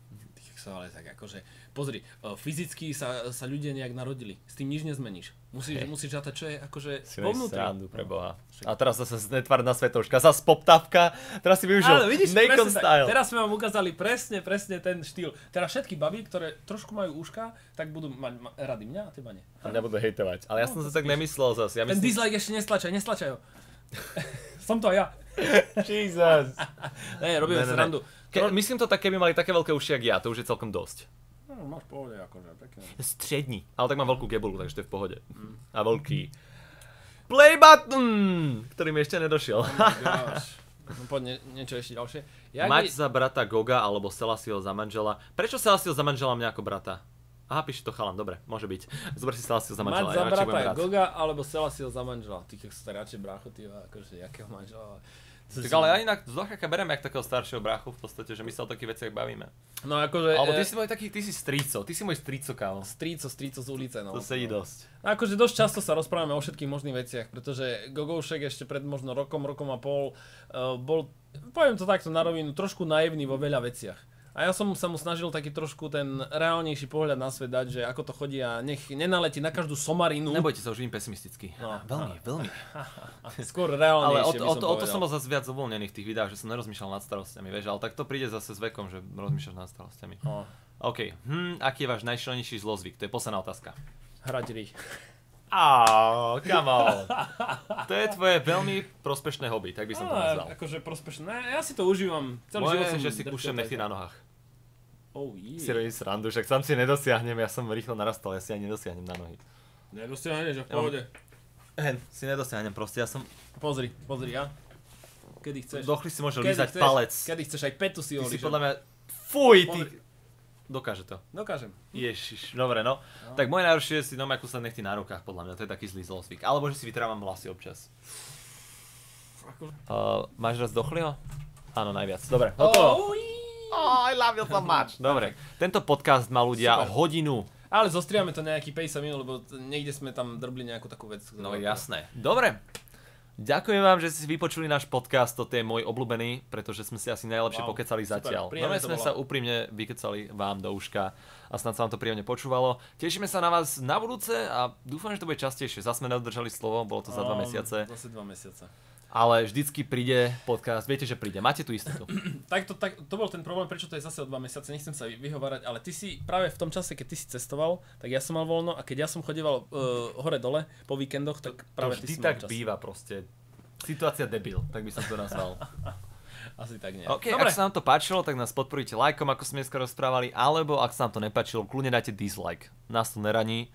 S2: Ale tak akože, pozri, fyzicky sa ľudia nejak narodili, s tým nič nezmeníš. Musíš žatať, čo je akože vo vnútri.
S1: Srandu, preboha. A teraz zase netvár na svetoška, zase poptávka, teraz si využil Nakon style.
S2: Teraz sme vám ukázali presne ten štýl. Teraz všetky baby, ktoré trošku majú uška, tak budú mať rady mňa a teba nie.
S1: A mňa budú hejtovať, ale ja som sa tak nemyslel zase.
S2: Ten dislike ešte nestlačaj ho. Som to aj ja.
S1: Jesus.
S2: Robíme srandu.
S1: Myslím to tak, keby mali také veľké uši, jak ja, to už je celkom dosť.
S2: No, máš pohode, akože, pekne.
S1: Strední. Ale tak mám veľkú gebulu, takže to je v pohode. A veľký play button, ktorý mi ešte nedošiel.
S2: Poď niečo ešte ďalšie.
S1: Mať za brata Goga alebo Selasieho za manžela. Prečo Selasieho za manžela mňa ako brata? Aha, píše to chalan, dobre, môže byť. Zober si Selasieho za manžela.
S2: Mať za brata Goga alebo Selasieho za manžela. Ty keď ste radšej brácho, ty akože, jakého manžela.
S1: Tak ale ja inak Zlachaka berem jak takého staršieho bráchu v podstate, že my sa o takých veciach bavíme.
S2: No akože...
S1: Alebo ty si strico, ty si môj strico, kámo.
S2: Strico z ulice, no.
S1: To sedí dosť.
S2: No, akože dosť často sa rozprávame o všetkých možných veciach, pretože Gogoušek ešte pred možno rokom a pol bol, poviem to takto na rovinu, trošku naivný vo veľa veciach. A ja som sa mu snažil taký trošku ten reálnejší pohľad na svet dať, že ako to chodí a nech nenaletí na každú somarinu.
S1: Nebojte sa, už vidím pesimisticky.
S2: No,
S1: veľmi.
S2: Skôr reálnejšie
S1: ale o to som bol zase viac uvoľnený v tých videách, že som nerozmýšľal nad starostiami, vieš, ale tak to príde zase s vekom, že rozmýšľaš nad starostiami.
S2: No.
S1: OK, aký je váš najšilenejší zlozvyk? To je posledná otázka.
S2: Hrať hry.
S1: Come on. To je tvoje veľmi prospešné hobby, tak by som to nazval.
S2: Akože prospešné, ja si to užívam. Celý život som
S1: že si kúšem nechty na nohách.
S2: Si
S1: robím srandu, však sám si nedosiahnem, ja som rýchlo narastal, ja si ani nedosiahnem na nohy.
S2: Nedosiahneš, že v pohode.
S1: Si nedosiahnem, proste ja som...
S2: Pozri, ja. Kedy chceš.
S1: Dochli si môže lízať palec.
S2: Kedy chceš, aj petu si ho lížem.
S1: Ty si podľa mňa... Fuj, ty... Dokáže to.
S2: Dokážem.
S1: Ježiš, dobre no. Tak moje najhoršie je si normálne kúsať nechty na rukách, podľa mňa, to je taký zlý zlozvyk. Alebo že si vytrávam vlasy občas. Máš raz dochliho? Áno, najviac. Dobre, hotovo. I love you so much. Dobre, tento podcast má ľudia hodinu.
S2: Ale zostriame to nejaký 50 minút, lebo niekde sme tam drbli nejakú takú vec.
S1: No jasné. Dobre. Ďakujem vám, že ste si vypočuli náš podcast, toto je môj obľúbený, pretože sme si asi najlepšie pokecali zatiaľ. No sme sa úprimne vykecali vám do uška a snad sa vám to príjemne počúvalo. Tešíme sa na vás na budúce a dúfam, že to bude častejšie. Zas sme nedodržali slovo, bolo to za 2 mesiace.
S2: Zase 2 mesiace.
S1: Ale vždycky príde podcast, viete, že príde, máte tú istotu.
S2: To bol ten problém, prečo to je zase o 2 mesiace, nechcem sa vyhovárať, ale ty si práve v tom čase, keď ty si cestoval, tak ja som mal voľno a keď ja som chodieval hore-dole po víkendoch, tak práve
S1: to
S2: ty si
S1: vždy
S2: mal
S1: tak
S2: čas.
S1: býva proste. Situácia debil, tak by som to nazval.
S2: Asi tak nie.
S1: OK,
S2: Dobre.
S1: ak sa nám to páčilo, tak nás podporíte lajkom, ako sme dneska rozprávali, alebo ak sa nám to nepáčilo, kľudne dajte dislike. Nás to neraní.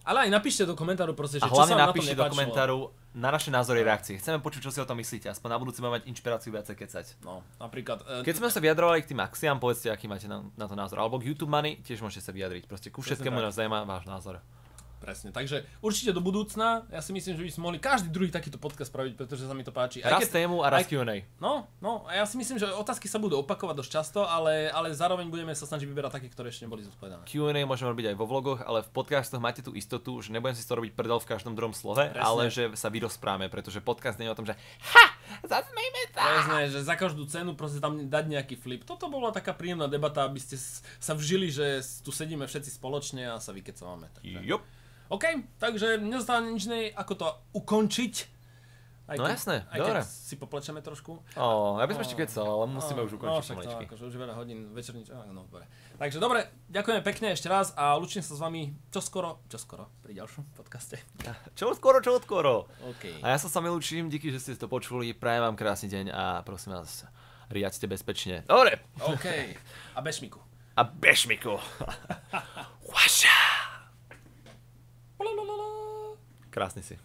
S2: Ale aj napíšte do komentáru proste, že
S1: A
S2: čo sa
S1: hlavne
S2: vám na tom
S1: napíšte do
S2: nepáčilo.
S1: komentáru na naše názory reakcie. Chceme počuť, čo si o tom myslíte. Aspoň na budúce máme mať inšpiráciu viacej kecať.
S2: No, napríklad...
S1: Keď sme sa vyjadrovali k tým akciám, povedzte, aký máte na to názor. Alebo k YouTube Money, tiež môžete sa vyjadriť. Proste ku všetkému
S2: tak.
S1: nás zaujíma váš názor.
S2: Presne, takže určite do budúcna, ja si myslím, že by sme mohli každý druhý takýto podcast spraviť, pretože sa mi to páči.
S1: Raz tému a raz Q&A.
S2: No, a ja si myslím, že otázky sa budú opakovať dosť často, ale zároveň budeme sa snažiť vyberať také, ktoré ešte neboli zodpovedané.
S1: Q&A môžeme robiť aj vo vlogoch, ale v podcastoch máte tú istotu, že nebudem si to robiť prdel v každom druhom slove, ale že sa vyrozprávame, pretože podcast nie je o tom, že zasmejme sa.
S2: Presne, že za každú cenu proste tam dať nejaký flip. Toto bola taká príjemná debata, aby ste sa vžili, že tu sedíme všetci spoločne a sa vykecávame. Takže...
S1: Jup.
S2: OK, takže nezostáva nič iné, ako to ukončiť.
S1: No jasné,
S2: aj
S1: dobre.
S2: keď si poplečeme trošku.
S1: Ja by som ešte kecal, ale musíme už ukončiť
S2: však to,
S1: pomaličky.
S2: akože už veľa hodín, večerníč, no dobre. Takže dobre, ďakujeme pekne ešte raz a lúčim sa s vami čoskoro pri ďalšom podcaste.
S1: Čo skoro.
S2: OK.
S1: A ja sa s vami lúčim, díky, že ste to počuli, prajem vám krásny deň a prosím vás, riaďte bezpečne. Dobre.
S2: OK. A bešmiku.
S1: Vaša. Krásny si.